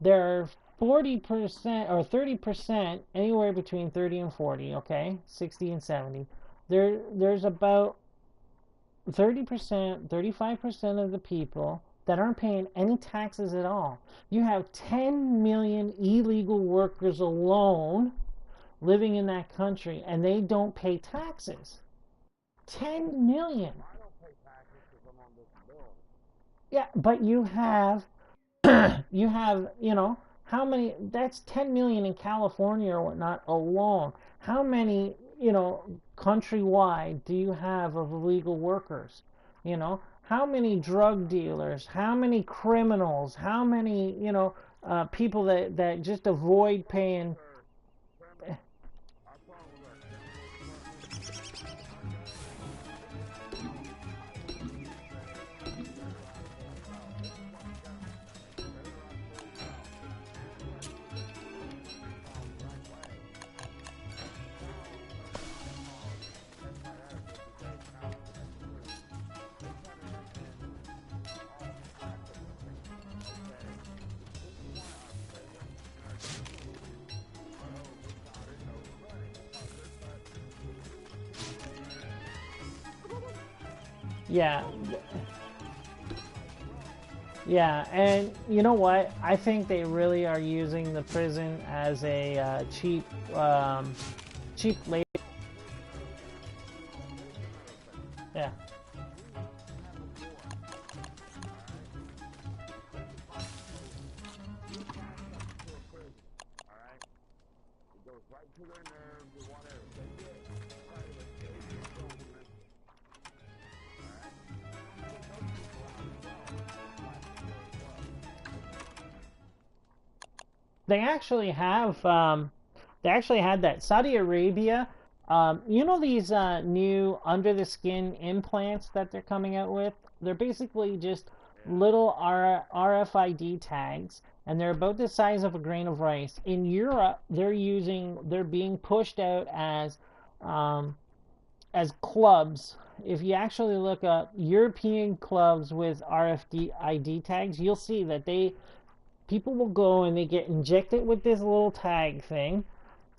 There are 40% or 30%, anywhere between 30 and 40, okay? 60 and 70. There's about 30%, 35% of the people that aren't paying any taxes at all. You have 10 million illegal workers alone living in that country, and they don't pay taxes. 10 million. I don't pay taxes because I'm on disability. Yeah, but you have, how many, that's 10 million in California or whatnot alone. How many, countrywide do you have of illegal workers? How many drug dealers, how many criminals, how many, people that just avoid paying. Yeah, yeah, and you know what? I think they really are using the prison as a cheap labor. Yeah, Alright? It goes right to their nerves or whatever. They get kind of a state of illness, alright? You can help people out as well. As well. they actually have. They actually had that. Saudi Arabia. You know these new under the skin implants that they're coming out with? They're basically just Yeah. little RFID tags, and they're about the size of a grain of rice. In Europe, they're being pushed out um, as clubs. If you actually look up European clubs with RFID tags, you'll see that people will go and they get injected with this little tag thing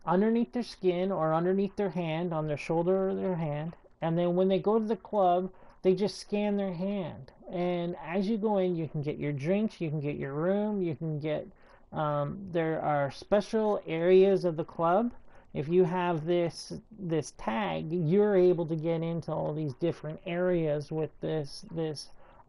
underneath their skin or underneath their hand, on their shoulder or their hand. And then when they go to the club, they just scan their hand. And as you go in, you can get your drinks, you can get your room, you can get, there are special areas of the club. If you have this tag, you're able to get into all these different areas with this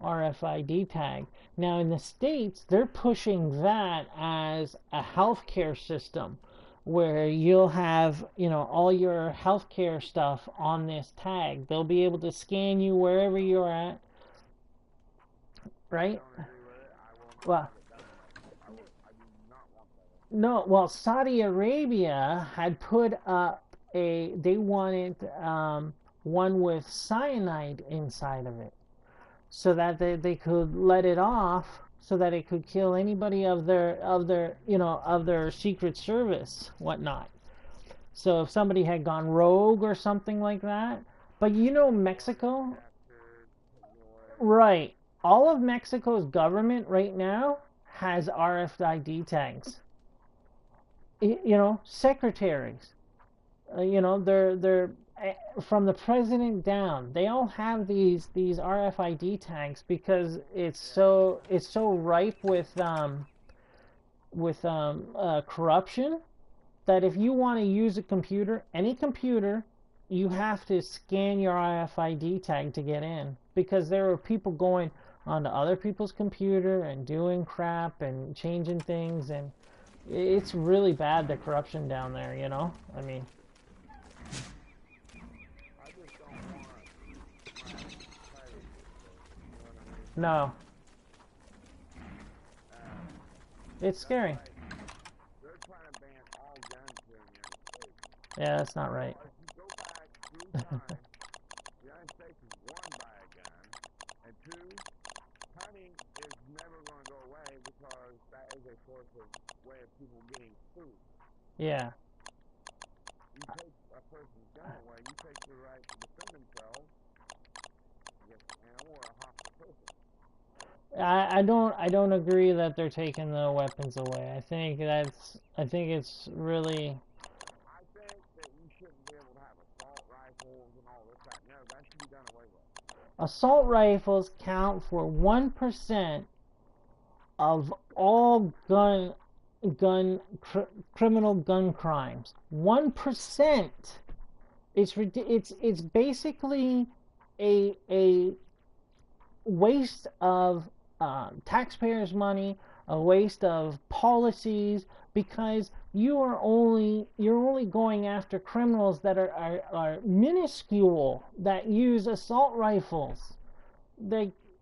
RFID tag. Now in the States, they're pushing that as a healthcare system where you'll have, all your healthcare stuff on this tag. They'll be able to scan you wherever you're at, I right? don't agree with it. I will not Well, have it that way. I do not want that. no, well, Saudi Arabia had put up they wanted one with cyanide inside of it so that they could let it off so that it could kill anybody of their secret service whatnot. So if somebody had gone rogue or something like that. But Mexico, right? All of Mexico's government right now has RFID tags. Secretaries. They're from the president down. They all have these RFID tags because it's so ripe with corruption that if you want to use a computer, any computer, you have to scan your RFID tag to get in because there are people going onto other people's computer and doing crap and changing things, and it's really bad, the corruption down there, I mean, I just don't want my privacy, you know what I mean? no, it's That's scary. like, they're trying to ban all guns here in the United States. Yeah, that's not right. Well, if you go back through time, the United States was one, buy a gun, and two, hunting is never going to go away because that is a source of way of people getting food. Yeah. You take a person's gun away, you take their right to defend themselves against an animal or a hostile person. I don't agree that they're taking the weapons away. I think it's really I think that you shouldn't be able to have assault rifles and all this, that, and the other. That should be done away with. assault rifles count for 1% of all criminal gun crimes. 1%. It's basically a waste of taxpayers' money, a waste of policies, because you're only going after criminals that are minuscule, that use assault rifles.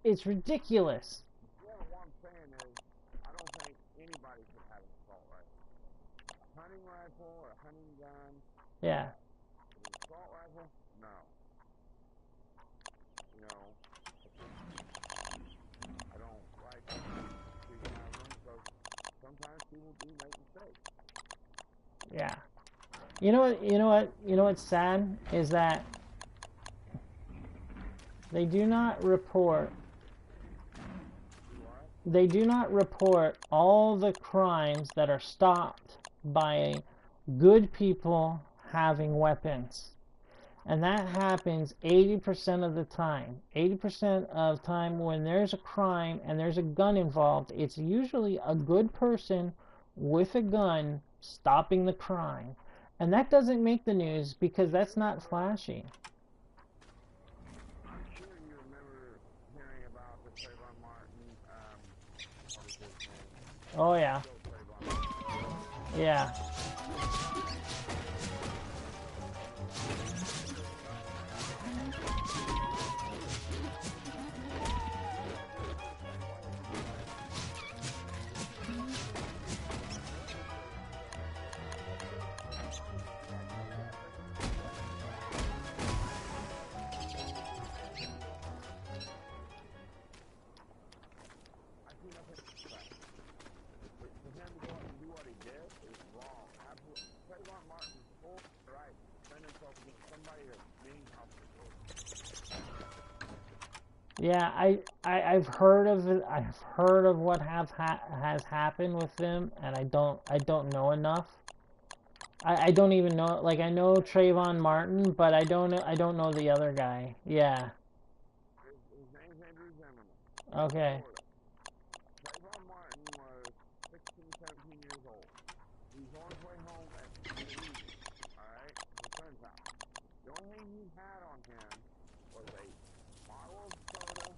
It's ridiculous. Yeah, but what I'm saying is, I don't think anybody should have an assault rifle. A hunting rifle or a hunting gun, Yeah. but an assault rifle, no. You know, I don't like speaking out of them because sometimes people do make mistakes. Yeah. What's sad is that they do not report all the crimes that are stopped by good people having weapons. And that happens 80% of the time. 80% of time when there's a crime and there's a gun involved, it's usually a good person with a gun stopping the crime. And that doesn't make the news because that's not flashy. I'm sure you remember hearing about the Trayvon Martin, what is his name? Oh yeah. Trayvon Martin. Yeah. Yeah, I've heard of it. I've heard of what has happened with them, and I don't know enough. I don't even know. Like I know Trayvon Martin, but I don't know the other guy. Yeah. His name's Andrew Zimmerman. Okay. Trayvon Martin was 16, 17 years old. He was on his way home at the evening, alright, his friend's house. The only thing he had on him was a bottle of soda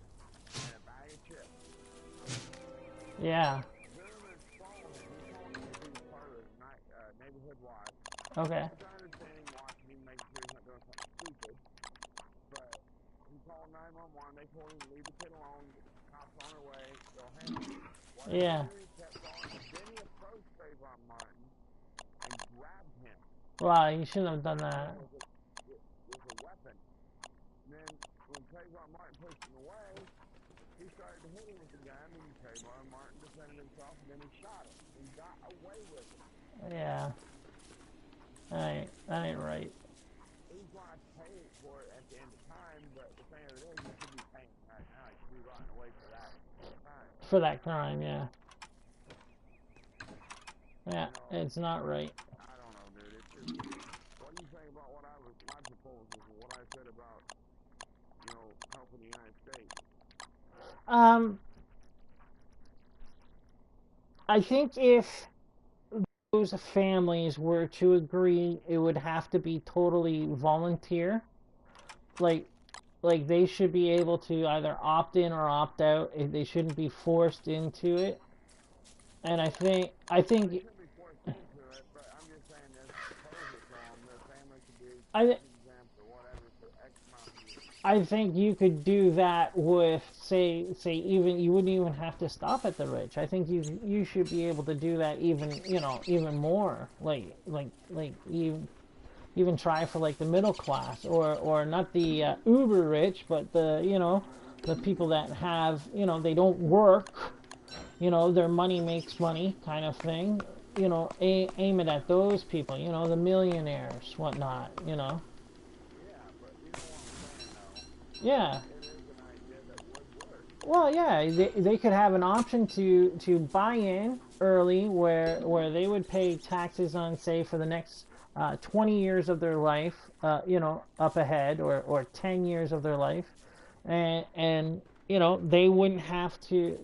and a bag of chips. Yeah. Zimmerman saw him. He told him he was part of the neighborhood watch. Okay. He's understanding, watching him, making sure he's not doing something stupid. But he called 911. They told him to leave the kid alone. The cops on their way. They'll handle him. Yeah. He kept going. Then he approached Trayvon Martin and grabbed him. Wow, you shouldn't have done that. With a weapon. And then when Trayvon Martin pushed him away, he started to hit him with the gun, and Trayvon Martin defended himself, and then he shot him. He got away with it. Yeah. That ain't right. He's going to pay for it at the end of time, but the thing of it is, he should be paying right now. He should be rotting away for that crime. For that crime, yeah. Yeah, You know, it's not right. I don't know, dude. It's just, what do you think about what my proposals and what I said about, helping the United States? I think if those families were to agree, it would have to be totally volunteer. Like, like they should be able to either opt in or opt out. They shouldn't be forced into it. And I think They should be forced into it, but I'm just saying there's proposals from their family could be I exempt or whatever for X amount of years. I think you could do that with say even you wouldn't even have to stop at the rich. I think you should be able to do that even more. Like even try for like the middle class or not the uber rich, but the people that have they don't work. Their money makes money kind of thing. Aim it at those people. The millionaires, whatnot. Yeah, but you know what I'm saying, though. Yeah. It is an idea that would work. Well, yeah, they could have an option to buy in early where they would pay taxes on, say, for the next 20 years of their life, up ahead, or 10 years of their life. And they wouldn't have to,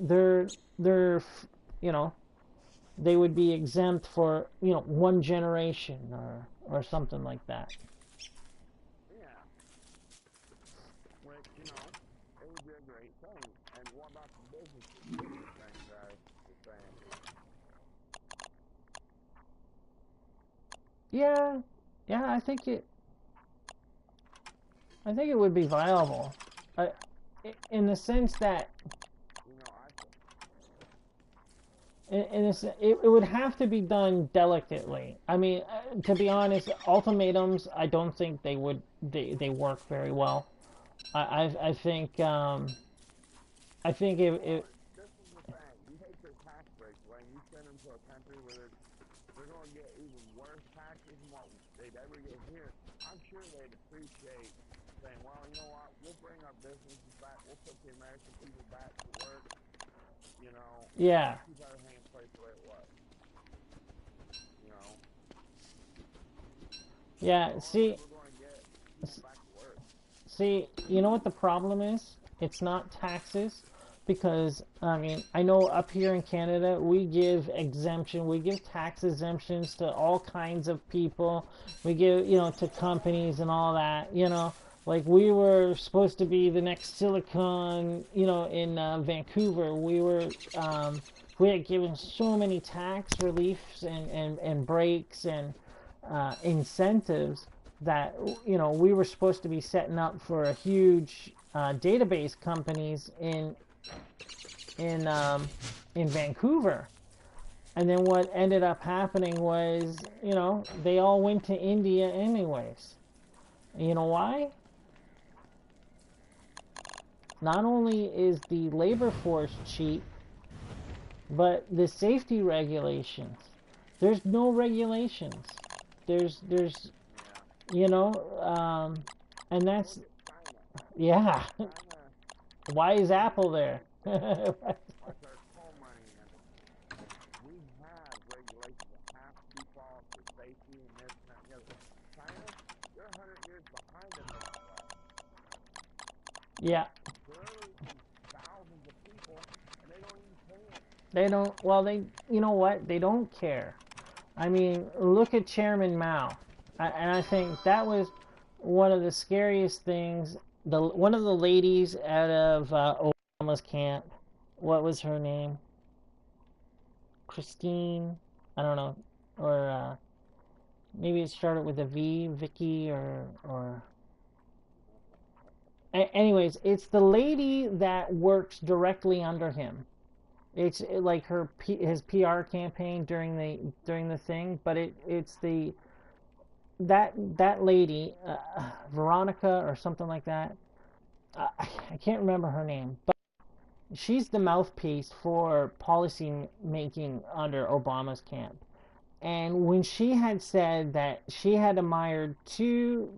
you know, they would be exempt for, one generation or something like that. Yeah. Which, it would be a great thing. And what about the businesses? What do you think, guys? You're saying? Yeah, I think it would be viable. I, in the sense that it would have to be done delicately. I mean, to be honest, ultimatums I don't think they work very well. I think if This is the thing. You take their tax breaks away and you send them to a country where they're going to get even worse taxes than what they'd ever get here. I'm sure they'd appreciate saying, well, you know what, we'll bring our businesses back, we'll put the American people back to work, yeah. keep everything in place the way it was. Yeah, see, We're going to get back to See, you know what the problem is? It's not taxes, because I mean, I know up here in Canada we give tax exemptions to all kinds of people. We give, to companies and all that. Like we were supposed to be the next Silicon, in Vancouver. We had given so many tax reliefs and breaks and incentives that we were supposed to be setting up for a huge database companies in in Vancouver. And then what ended up happening was, they all went to India anyways. You know why? Not only is the labor force cheap, but the safety regulations. There's no regulations. There's you know, and that's, yeah. China, Why is Apple there? what's our coal money in it? We have regulations that have to be followed for safety and this and that and the other. China, they're 100 years behind us on all that. Yeah, They're releasing thousands of people, and they don't even pay them. they don't. Well, you know what? They don't care. I mean, look at Chairman Mao, and I think that was one of the scariest things. One of the ladies out of Obama's camp, what was her name? Christine, I don't know, or maybe it started with a V, Vicky, or. Anyways, it's the lady that works directly under him. It's like his PR campaign during the thing, but it's that lady, Veronica or something like that. I can't remember her name, but she's the mouthpiece for policy making under Obama's camp. And when she had said that she had admired two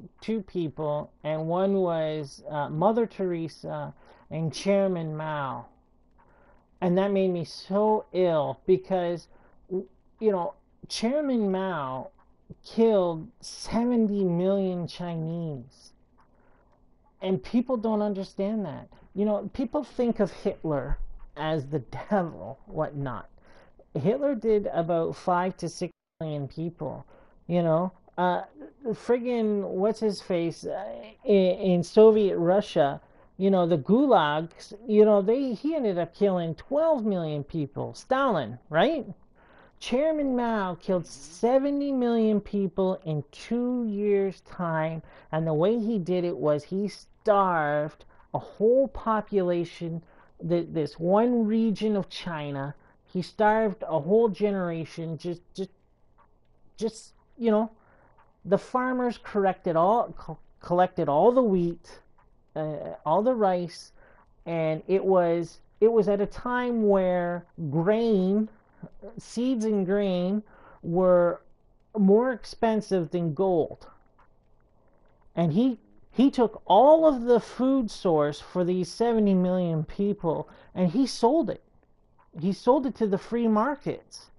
people, and one was Mother Teresa and Chairman Mao, and that made me so ill because, you know, Chairman Mao killed 70 million Chinese. And people don't understand that. People think of Hitler as the devil, whatnot. Hitler did about 5 to 6 million people. You know, friggin' what's his face in Soviet Russia. The gulags. He ended up killing 12 million people. Stalin, right? Chairman Mao killed 70 million people in 2 years' time, and the way he did it was he starved a whole population, this one region of China. He starved a whole generation. Just the farmers collected all the wheat, all the rice, and it was at a time where seeds and grain were more expensive than gold. And he took all of the food source for these 70 million people and he sold it. He sold it to the free markets.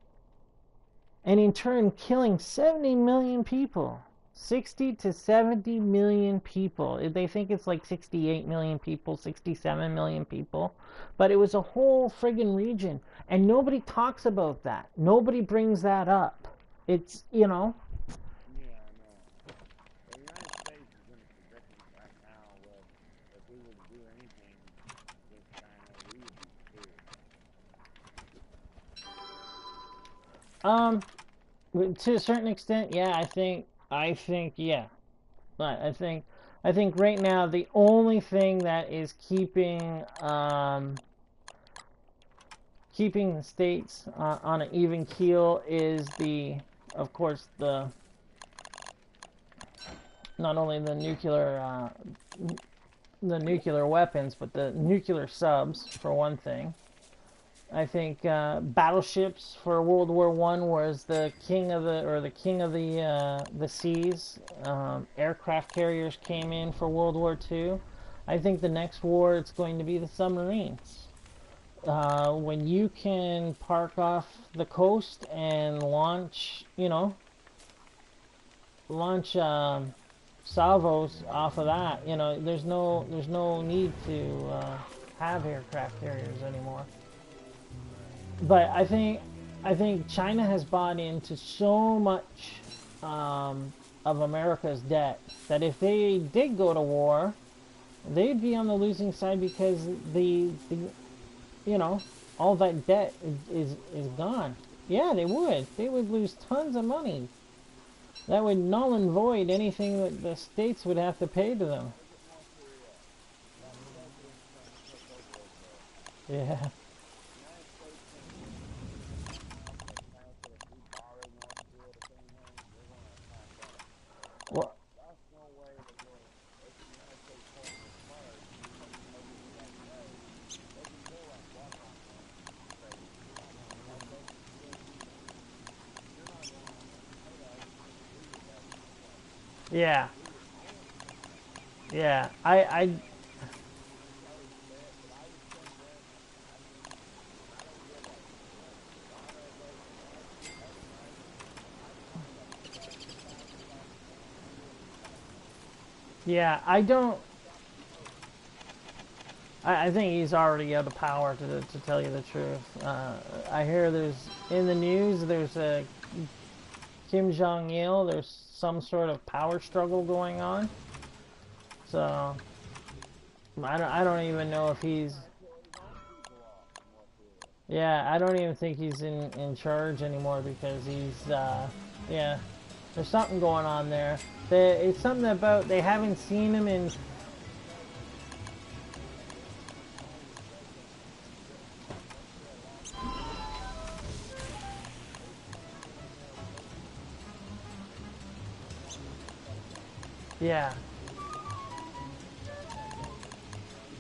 And in turn killing 70 million people. 60 to 70 million people. They think it's like 68 million people, 67 million people. But it was a whole friggin' region. And nobody talks about that. Nobody brings that up. It's. Yeah, I know. The United States is in a predicament right now where if we were to do anything with China, we would be screwed. To a certain extent, yeah, yeah. But I think right now the only thing that is keeping the states on an even keel is of course, not only the nuclear weapons, but the nuclear subs for one thing. I think battleships for World War I was the king of the seas. Aircraft carriers came in for World War II. I think the next war it's going to be the submarines. When you can park off the coast and launch salvos off of that. You know, there's no need to have aircraft carriers anymore. But I think China has bought into so much of America's debt that if they did go to war, they'd be on the losing side because the you know, all that debt is gone. Yeah, they would. They would lose tons of money. That would null and void anything that the states would have to pay to them. Look at North Korea. That president Trump took over over there. Yeah. The United States can't do anything. But China said if we borrow North Korea to pay him, we're going to attack that. Well, That's no way to go. If the United States pulling this card, because it tells us that today, they can pull that bluff on them and say, our government's real weak. You're not going to pay us because we're your government. yeah. We're your only government. Yeah. I And I'm sorry to say it, but I would send them, and I don't give a lot of advice every night. I'd find a $70,000 man and give him $5 million. yeah, I don't Stop the murder. I think he's already out of power to tell you the truth. I hear there's in the news there's a Kim Jong Il. There's some sort of power struggle going on. So I don't even know if He's he's trying to kill his own people off in North Korea. yeah I don't even think he's in charge anymore because he's yeah there's something going on there. It's something about they haven't seen him in My president worked there a long time ago, and they sent him in there working for Trump, and they wanted him to shut it down. yeah And he said that day that Trump's gone,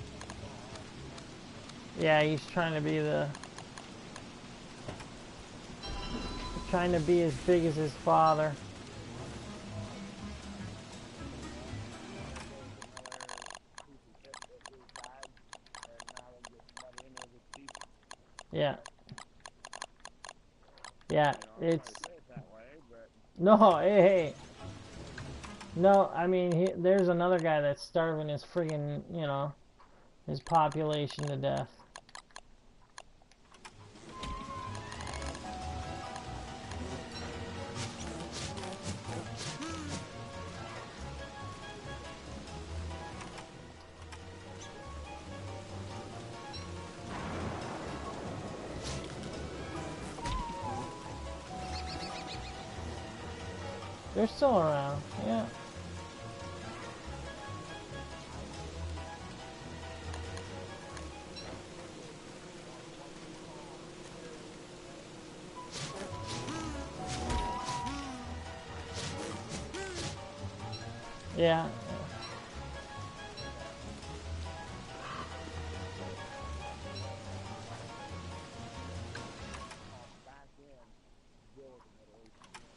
yeah he's trying to be as big as his father. and there goes another piece of shit that was bad, and now they just let in as a chief. Yeah. Yeah, I'm sorry it's to say it that way, but no, hey, no. I mean, there's another guy that's starving his friggin', his population to death. They're still around. Yeah, yeah, back in to deal with the Middle East again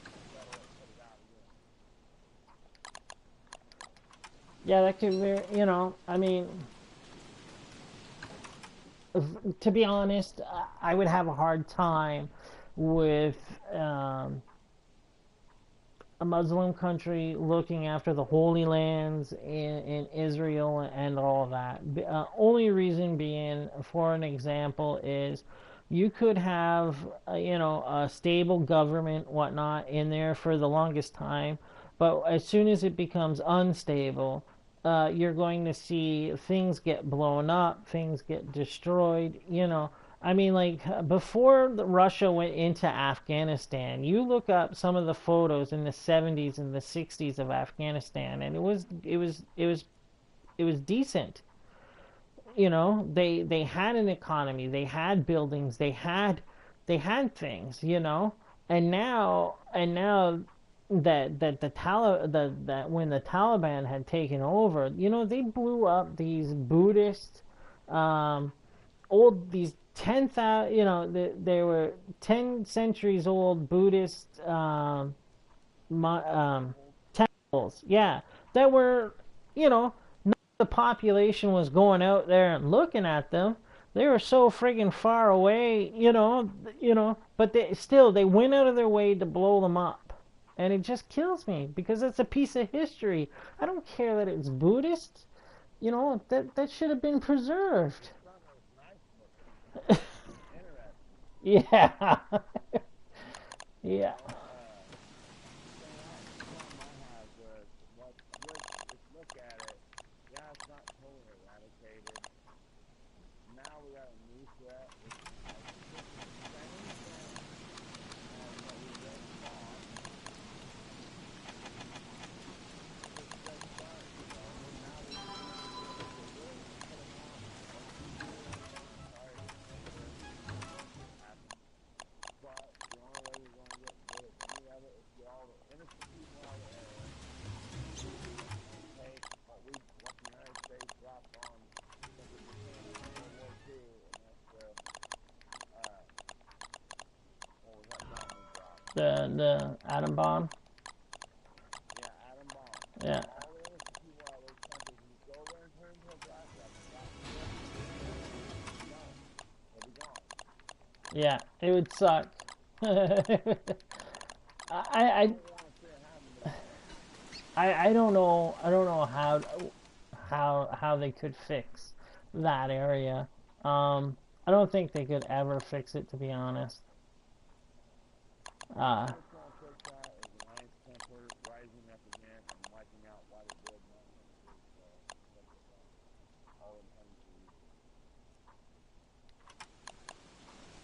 and settle it and put it out again. yeah. That could be. I mean, to be honest, I would have a hard time with a Muslim country looking after the Holy Lands in Israel and all of that. Only reason being, for an example, is you could have a stable government, whatnot, in there for the longest time, but as soon as it becomes unstable, you're going to see things get blown up, things get destroyed. I mean, like before Russia went into Afghanistan, you look up some of the photos in the 70s and the 60s of Afghanistan, and it was decent. They had an economy, they had buildings, they had things, and now that that when the Taliban had taken over, they blew up these Buddhist old these 10,000, they were 10 centuries old Buddhist Temples. temples. Yeah, that were, not the population was going out there and looking at them. They were so friggin' far away, but they went out of their way to blow them up. and it just kills me because it's a piece of history. I don't care that it's Buddhist. You know, that should have been preserved. The sun was nice looking. Interesting. Yeah. You Yeah. know, the problem I have with if you look at it, yeah, it's not totally eradicated. Now we got a new threat, which I think is the same thing as what we just fought. It's just starting, you know. Now we just need to, if we're really going to put them out, let's keep doing it. And I'm sorry to say this, this happened. But the only way you're going to get rid of any of it is get all the innocent people out of the area and take what the United States dropped on Central Japan in World War II, and that's what was that bomb we dropped? The atom bomb. Yeah, atom bomb. Yeah. Take all the innocent people out of those countries and just go over and turn into a blast zone. Stop the ship. Done. They'll be gone. Yeah. It would suck. I I, don't want to see it happen, but it will. I don't know. I don't know how they could fix that area. I don't think they could ever fix it, to be honest. The only Uh, thing that's going to fix that is the Knights Templar rising up again and wiping out what it did 900 years ago. That's it done. All them hundreds of years.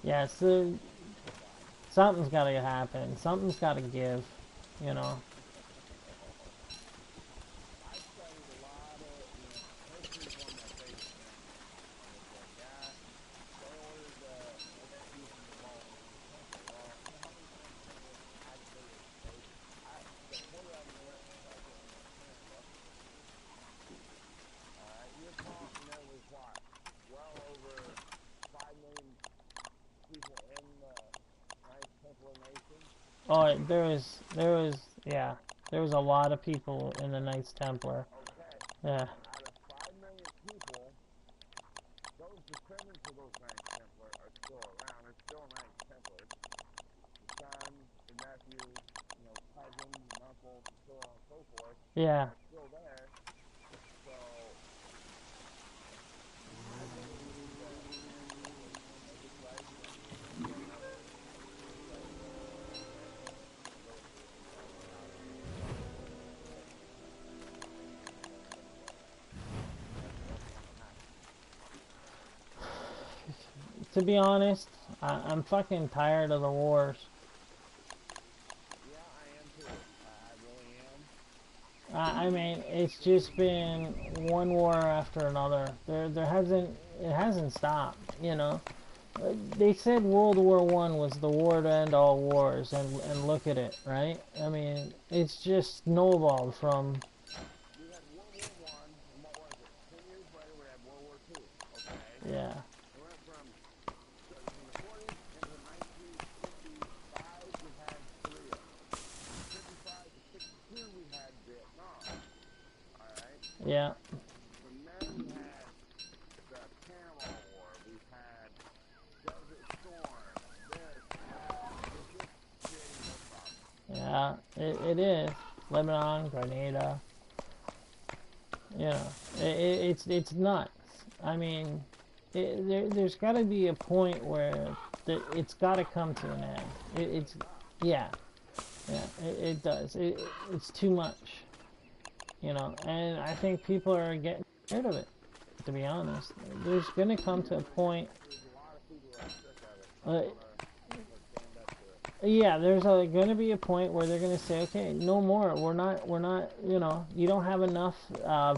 yeah, so something's got to happen. Something's got to give, you know. I studied a lot of, history is one of my favorite things. And it's like, yeah, they ordered the execution of all the Knights Templar. Well, you know how many Knights Templars actually escaped? The quarter of them went and tried to end up Canada. Alright, you're talking there was what? Well over 5 million people in the Knights Templar Nation. Oh, yeah, there was a lot of people in the Knights Templar. Okay, Yeah, out of 5 million people, those descendants of those Knights Templar are still around. They're still Knights Templars. The sons, the nephews, cousins, and uncles, and so on and so forth yeah. are still there. So I believe that the Knights Templars are going to make a strike, and whoever does anything to really do anything about it is going to get punished. That's what's going to happen. To be honest, I'm fucking tired of the wars. Yeah, I am too. I really am. I mean, it's just been one war after another. It hasn't stopped. You know, they said World War One was the war to end all wars, and look at it, right? I mean, it's just snowballed from. We had World War One, and what was it? 10 years later, we had World War Two. Okay, Yeah, we went from the 40s into the 1955. We had Korea. From 55 to 62, we had Vietnam. All right. yeah, From there, we had the Panama War. We had Desert Storm. This, that. It's just creating more problems. yeah. It is Lebanon, Grenada. You know, it's nuts. I mean, there's got to be a point where it's got to come to an end. It's yeah, yeah. It does. It's too much. You know, and I think people are getting tired of it. To be honest, there's going to come to a point. There's a lot of people that are sick of it, Uh, not gonna stand up to it. yeah, there's going to be a point where they're going to say, okay, no more. We're not. You know, you don't have enough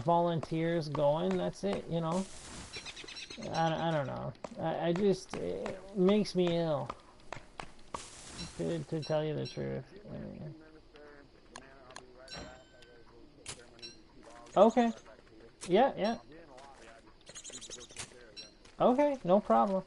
volunteers going. That's it. You know. I don't know. I just it makes me ill to tell you the truth. Give I me a mean, few minutes there, Banana. I'll be right back. I gotta go take care of my new two dogs. I'll be okay. right back to you. Yeah, yeah. I'll be in the lobby. I just need to go take care of them. Okay, no problem.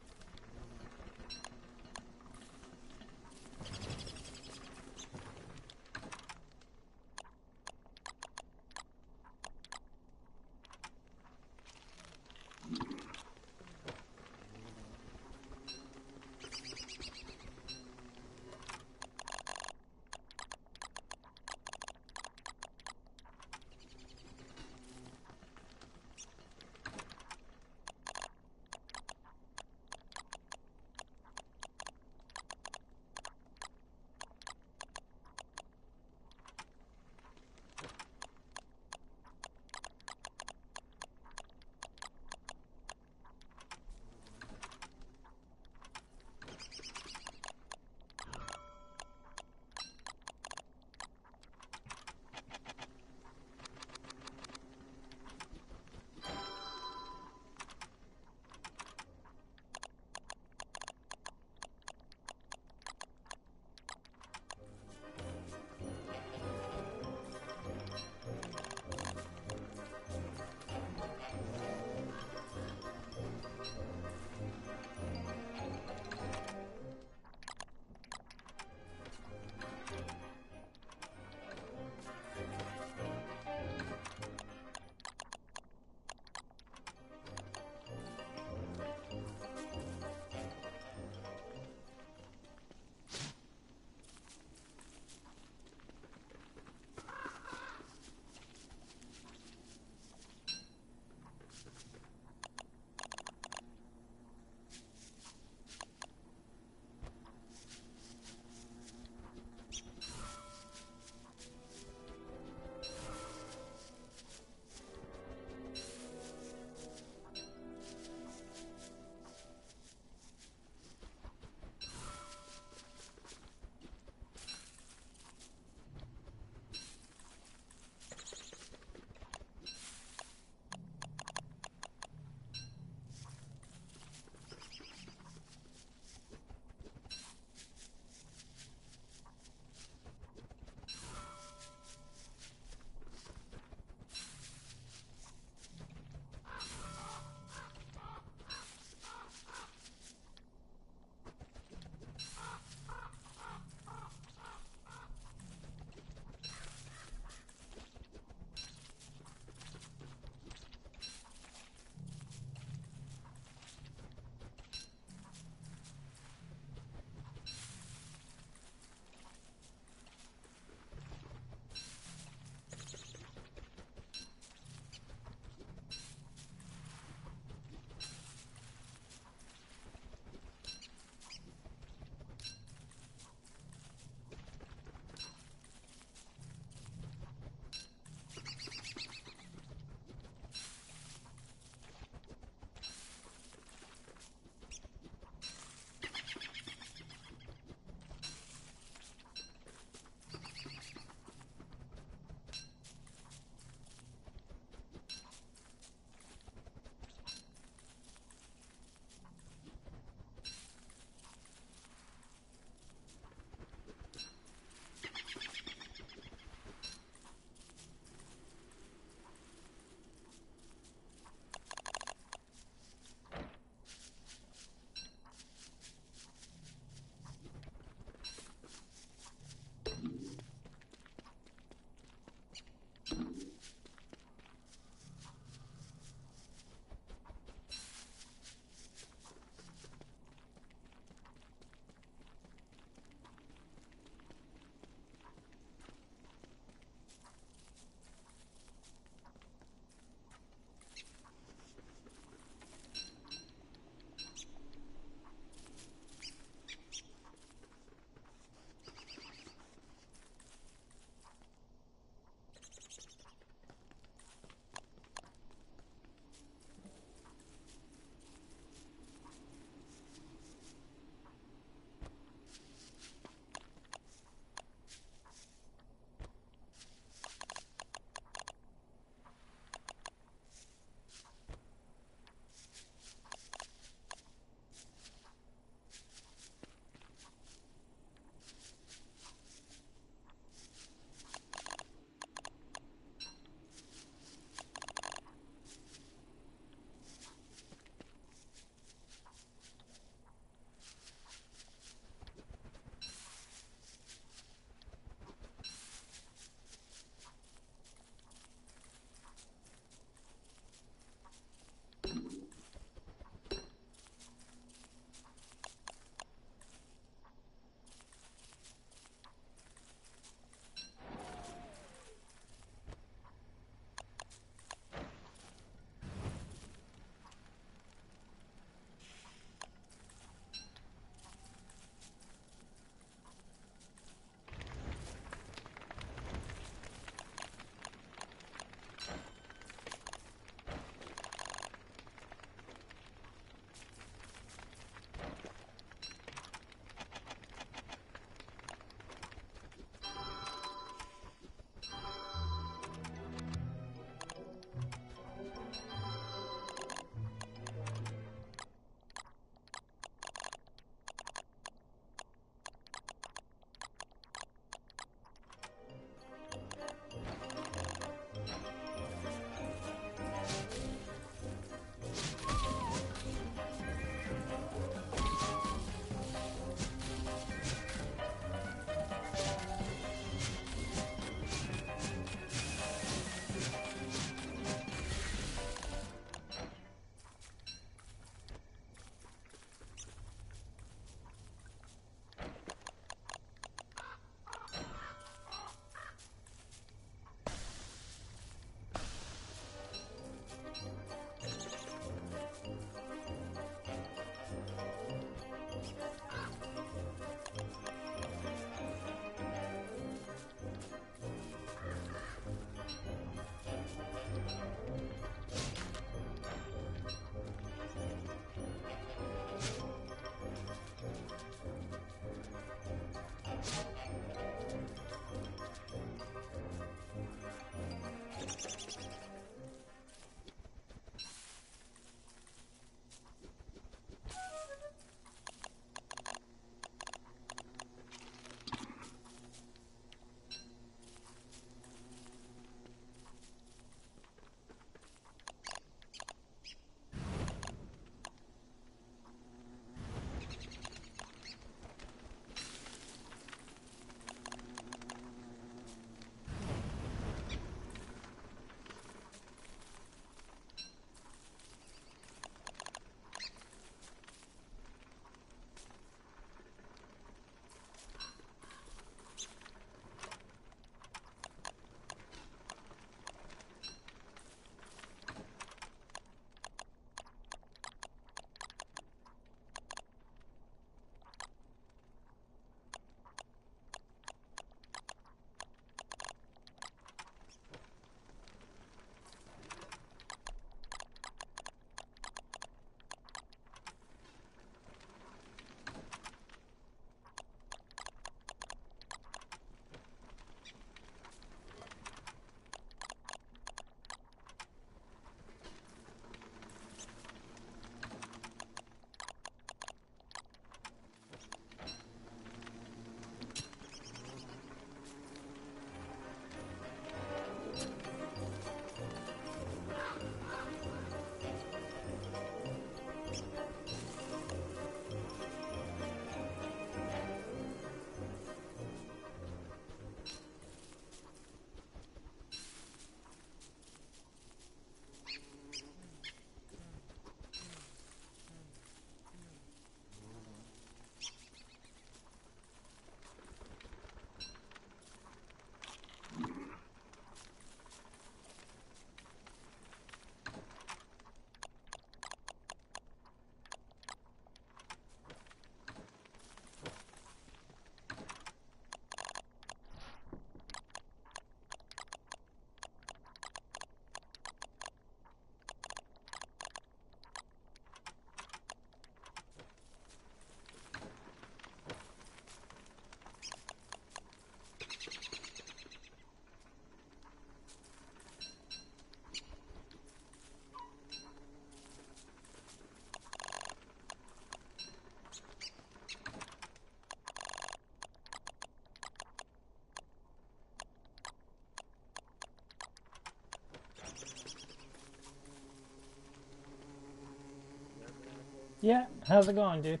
Yeah, how's it going, dude?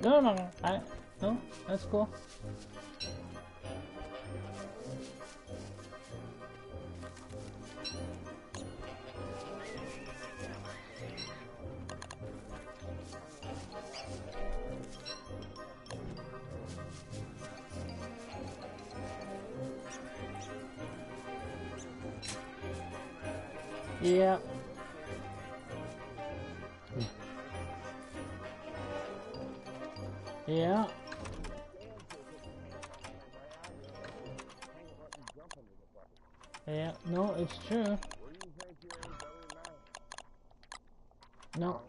No, no, no. No, that's cool. Yeah, yeah, yeah. No, it's true. No,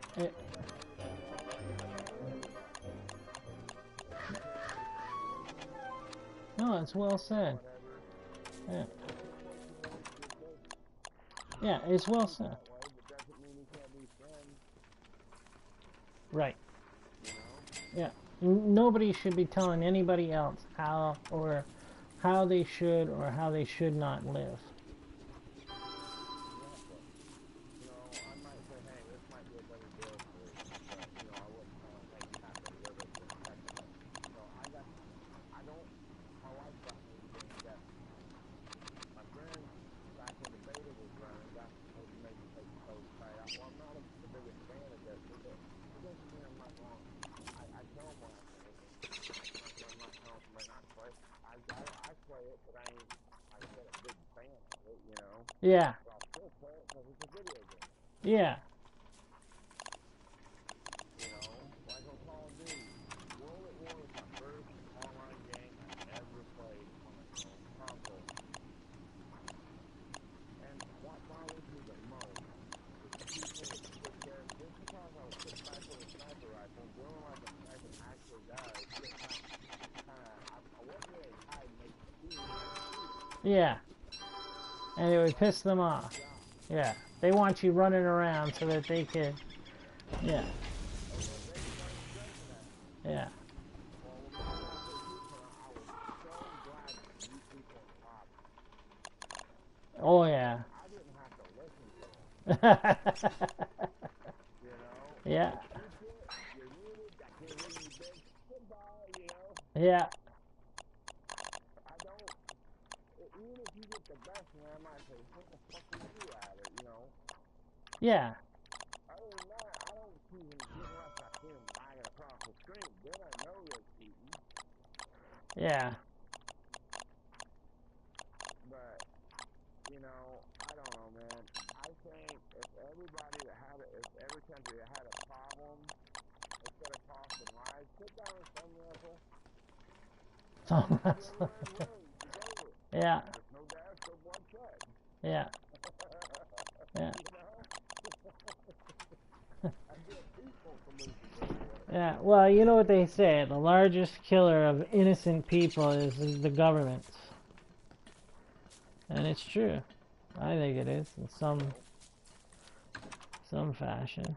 no, it's well said. Yeah, yeah, it's well said. Right. Yeah. Nobody should be telling anybody else how they should or how they should not live. Yeah, yeah, yeah. And it would piss them off. Yeah, they want you running around so that they can. Yeah, yeah. Oh yeah. Yeah, yeah, yeah, yeah, so yeah, yeah, yeah, yeah. Well, you know what they say: the largest killer of innocent people is the government, and it's true. I think it is in some fashion.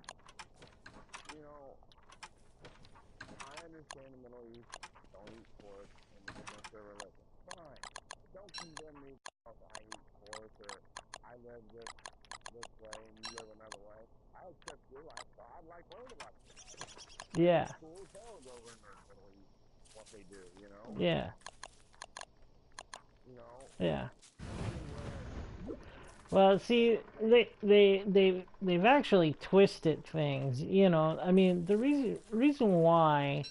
Yeah, yeah, yeah. Well, see, they've actually twisted things. You know, I mean, the reason why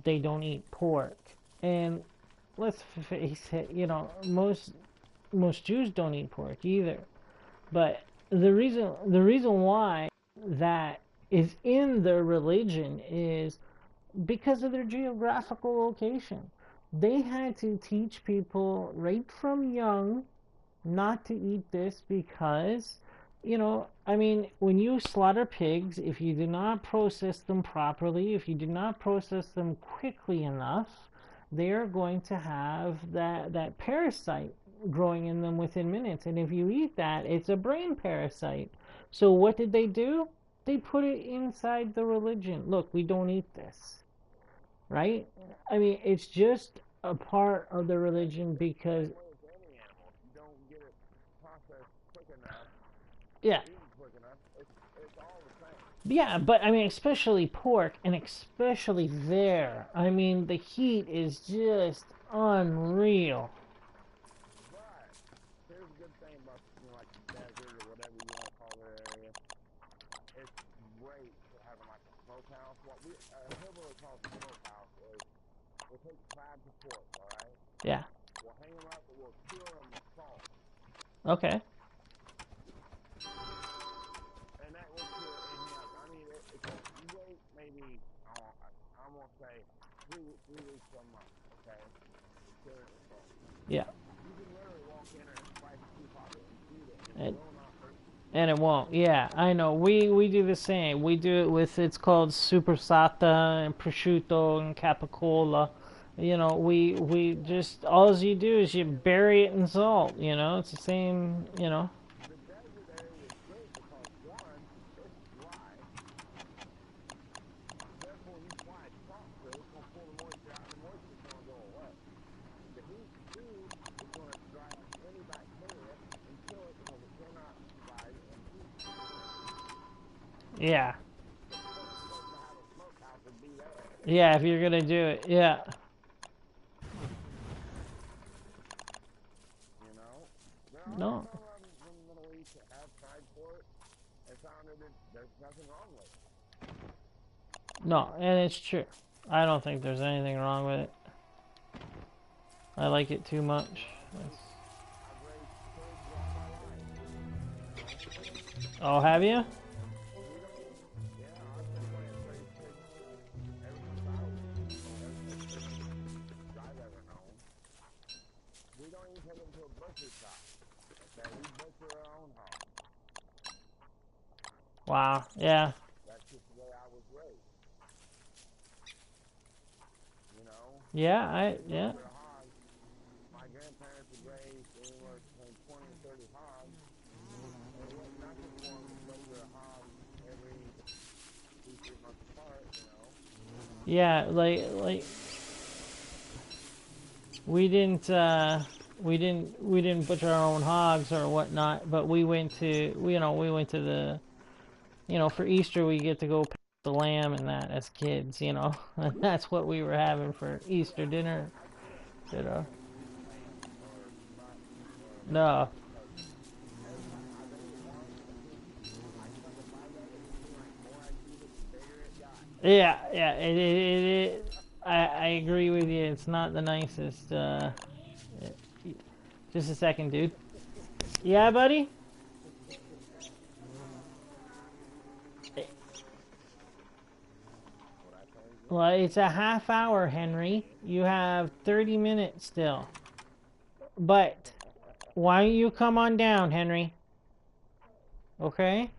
they don't eat pork, and let's face it, you know, most Jews don't eat pork either. But the reason why that is in their religion is because of their geographical location. They had to teach people right from young not to eat this because, I mean, when you slaughter pigs, if you do not process them properly, if you do not process them quickly enough, they are going to have that parasite growing in them within minutes. And if you eat that, it's a brain parasite. So what did they do? They put it inside the religion. Look, we don't eat this, right? I mean, it's just a part of the religion because Yeah. eating quick enough. It's all the same. Yeah, but I mean, especially pork, and especially there. I mean, the heat is just unreal. But here's a good thing about like the desert or whatever you want to call the area. It's great for having like a smokehouse. What we hillbilly calls a smokehouse is we'll take slabs of pork, all right? Yeah. We'll hang them up and we'll cure them with salt, Okay. and that will cure anything else. I mean, it's a, you wait maybe I'm gonna say 3 weeks to a month, okay? To cure it with salt. Yeah. You can literally walk in and slice a piece off it and eat it, and it And will not hurt you. and it won't. Yeah, I know. We do the same. We do it with it's called supersata and prosciutto and capicola. You know, we just all you do is you bury it in salt. You know, it's the same. You know. The desert area is great because one, it's dry, therefore when you apply salt to it, it's going to pull the moisture out, and the moisture is going to go away. The heat, too, is going to dry up any bacteria and kill it because it cannot survive in heat. Yeah. The perfect place to have a smokehouse would be there. Yeah. If you're gonna do it. Yeah. You know? There are No. some of them from the Middle East that have tried for it and found that there's nothing wrong with it. No. And it's true. I don't think there's anything wrong with it. I like it too much. Well, I've raised pigs all my life. You know? Oh, have you? We don't even, yeah, our family has raised pigs ever since I was, as I've ever known. We don't even take them to a butcher shop. Okay, we butcher our own hog. Wow. Yeah. That's just the way I was raised. You know, we Yeah. butcher a hog. My grandparents had raised anywhere between 20 and 30 hogs, and it wasn't nothing for them to butcher a hog every 2, 3 months apart. You know. Yeah. Like we didn't butcher our own hogs or whatnot, but we went to we went to the for Easter we get to go pick the lamb and that as kids, and that's what we were having for Easter dinner, I can't you know. do lamb or mutton or No. beef because every time I've ate it once, and it seems I took a bite of it, and it seemed like the more I eat it, the bigger it got. Yeah, I agree with you. It's not the nicest. Just a second, dude. Yeah, buddy. What I told you. Well, it's a half hour, Henry. You have 30 minutes still. But why don't you come on down, Henry? Okay?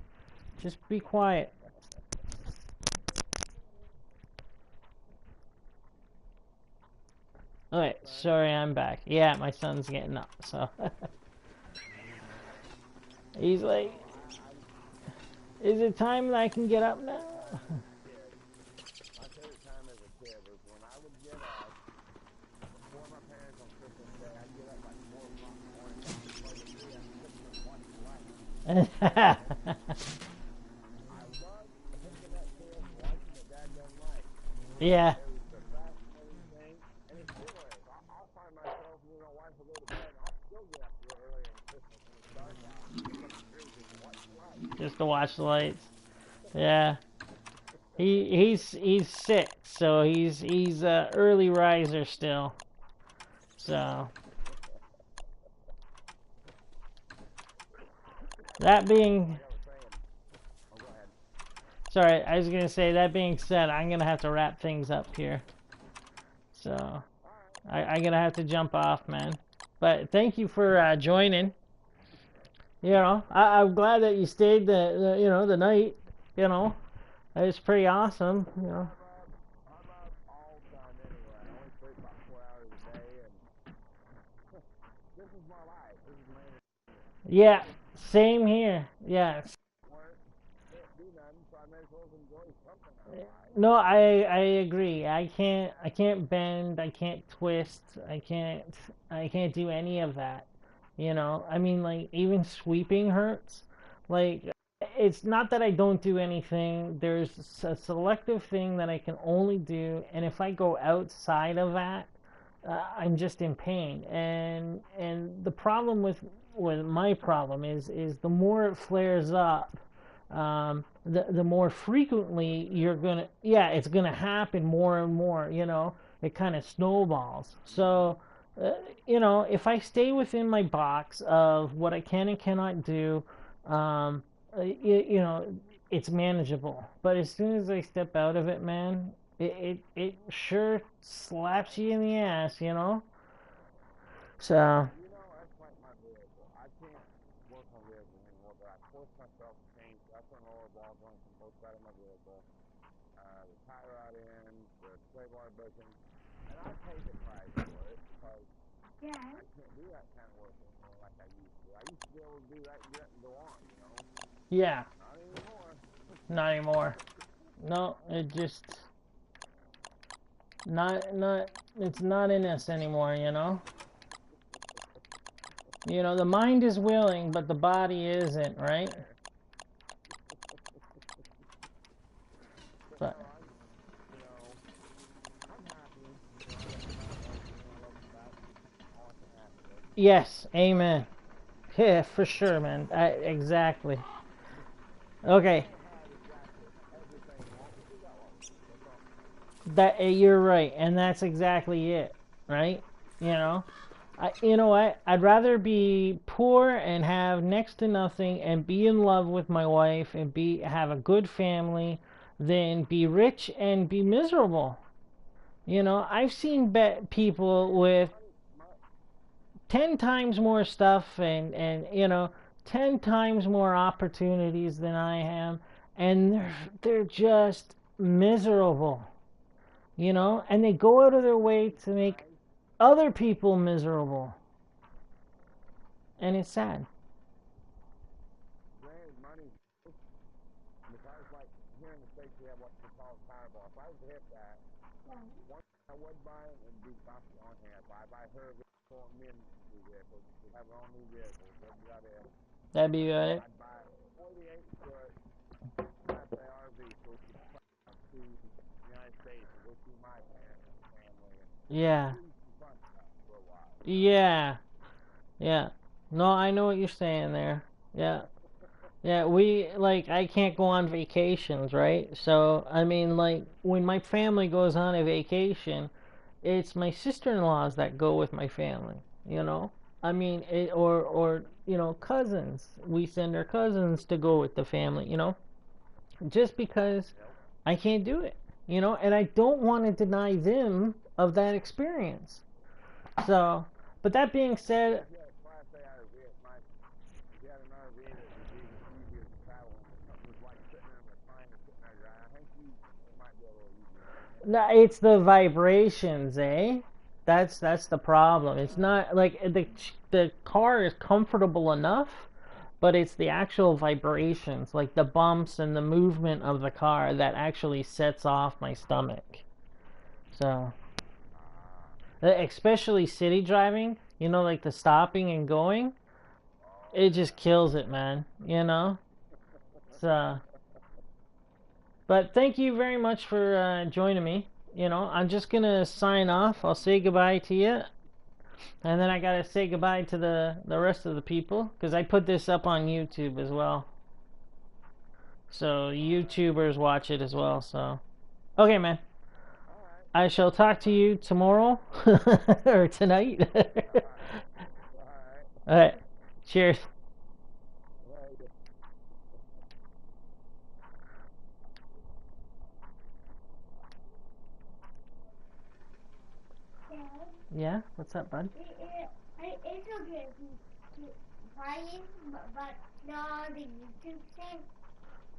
Just be quiet. Okay, sorry, I'm back. Yeah, my son's getting up, so. He's like, Oh, is it time that I can get up now? kid. My favorite time as a kid was when I would get up before my parents on Christmas Day. I'd get up like 4 o'clock in the morning, watch the plug of 3 and sit and watch the lights. I loved picking that tail and watching the dadgum light. Yeah. It was the fascinating thing, and it still is. I'll find myself, my wife will go to bed, and I'll still get up real early on Christmas when it's dark out and pick up the tree just to watch the lights. Just to watch the lights. Yeah. He's 6, so he's a early riser still. So that being Like I was saying, oh, go ahead. sorry, I was gonna say that being said, I'm gonna have to wrap things up here. So All I'm gonna have to jump off, man. But thank you for joining. I'm glad that you stayed the night. It's pretty awesome. I'm up all the time anyway. I only sleep about 4 hours a day, and this is my life. This is my entertainment. Yeah, same here. Yeah. Work, can't do nothing, so I may as well enjoy something outside. No, I agree. I can't bend, I can't twist, I can't do any of that. I mean like even sweeping hurts. Like, it's not that I don't do anything. There's a selective thing that I can only do, and if I go outside of that, I'm just in pain. And the problem with my problem is the more it flares up, the more frequently you're gonna, yeah, it's gonna happen more and more. It kind of snowballs. So, uh, if I stay within my box of what I can and cannot do, um, it's manageable. But as soon as I step out of it, man, it sure slaps you in the ass. So, That's like my vehicle. I can't work on vehicles anymore, but I force myself to change. I put an oil ball going from both sides of my vehicle, the tie rod ends, the sway bar bushing, and I pay the price for it because I can't do that kind of work anymore like I used to. I used to be able to do that and go on. yeah, Not anymore. not anymore. No, it just not it's not in us anymore. The mind is willing, but the body isn't, right? But But no, I'm happy. I got my wife, I love her back. All I can ask for. yes, amen. Yeah, for sure, man. Exactly. Okay, Don't have exactly everything we want, but we got what we need. That's all. that you're right, and that's exactly it, right? You know what? I'd rather be poor and have next to nothing and be in love with my wife and have a good family than be rich and be miserable. I've seen people with My, 10 times more stuff and 10 times more opportunities than I am, and they're just miserable. And they go out of their way to make my, other people miserable, and it's sad. granted, money, because like here in the States we have what we call a Powerball. If I was to hit that, one I would buy would be Bob's on hand. If I buy her vehicle and men new vehicles, we have our own new vehicles. That'd be about it. That'd be about it. I'd buy a 48-foot Class A RV so we could travel to the United States and go see my parents and family and Yeah, do some fun stuff for a while. yeah, yeah. No, I know what you're saying there. Yeah. Yeah, I can't go on vacations, right? So, I mean, like, when my family goes on a vacation, it's my sister-in-laws that go with my family. I mean, or cousins. We send our cousins to go with the family, just because Yep. I can't do it, and I don't want to deny them of that experience. So, but that being said, If you had a Class A RV, if you had an RV that was easier to travel in, if something was like sitting in a recliner, sitting there dry, I think it might be a little easier, mightn't it? no, it's the vibrations, eh? That's the problem. It's not like the car is comfortable enough, but it's the actual vibrations, like the bumps and the movement of the car that actually sets off my stomach. So, Ah, especially city driving, like the stopping and going, oh it just yeah. kills it, man. So, but thank you very much for joining me. I'm just gonna sign off. I'll say goodbye to you, and then I gotta say goodbye to the rest of the people because I put this up on YouTube as well. So All right. YouTubers watch it as well. So okay, man. All right. I shall talk to you tomorrow or tonight. All right. All right. All right. Cheers. Later. Yeah. What's up, bud? It's okay if you keep playing, but not the YouTube thing.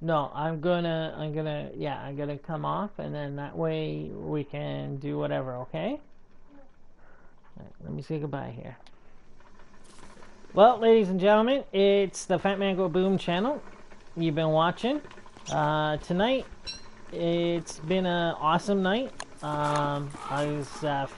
No, I'm gonna come off, and then that way we can do whatever. Okay. All right, let me say goodbye here. Well, ladies and gentlemen, it's the Fat Man Go Boom channel. You've been watching. Tonight, it's been an awesome night. I was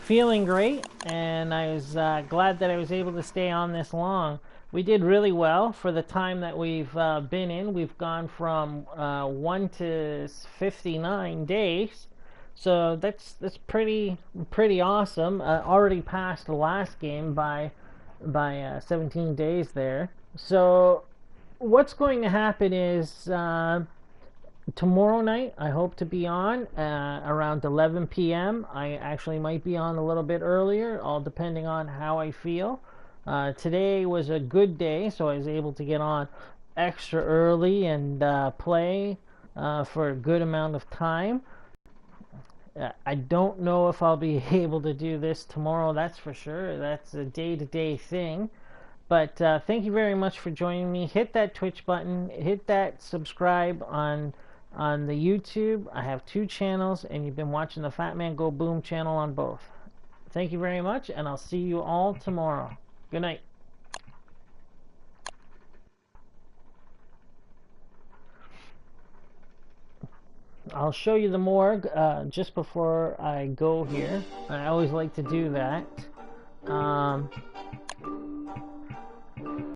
feeling great, and I was glad that I was able to stay on this long. we did really well for the time that we've been in. We've gone from 1 to 59 days, so that's pretty awesome. Already passed the last game by 17 days there. So what's going to happen is tomorrow night I hope to be on around 11 p.m. I actually might be on a little bit earlier, all depending on how I feel. Today was a good day, so I was able to get on extra early and play for a good amount of time. I don't know if I'll be able to do this tomorrow, that's for sure. That's a day-to-day thing. But thank you very much for joining me. Hit that Twitch button. Hit that subscribe on the YouTube. I have 2 channels, and you've been watching the Fat Man Go Boom channel on both. Thank you very much, and I'll see you all tomorrow. Good night. I'll show you the morgue just before I go here. I always like to do that.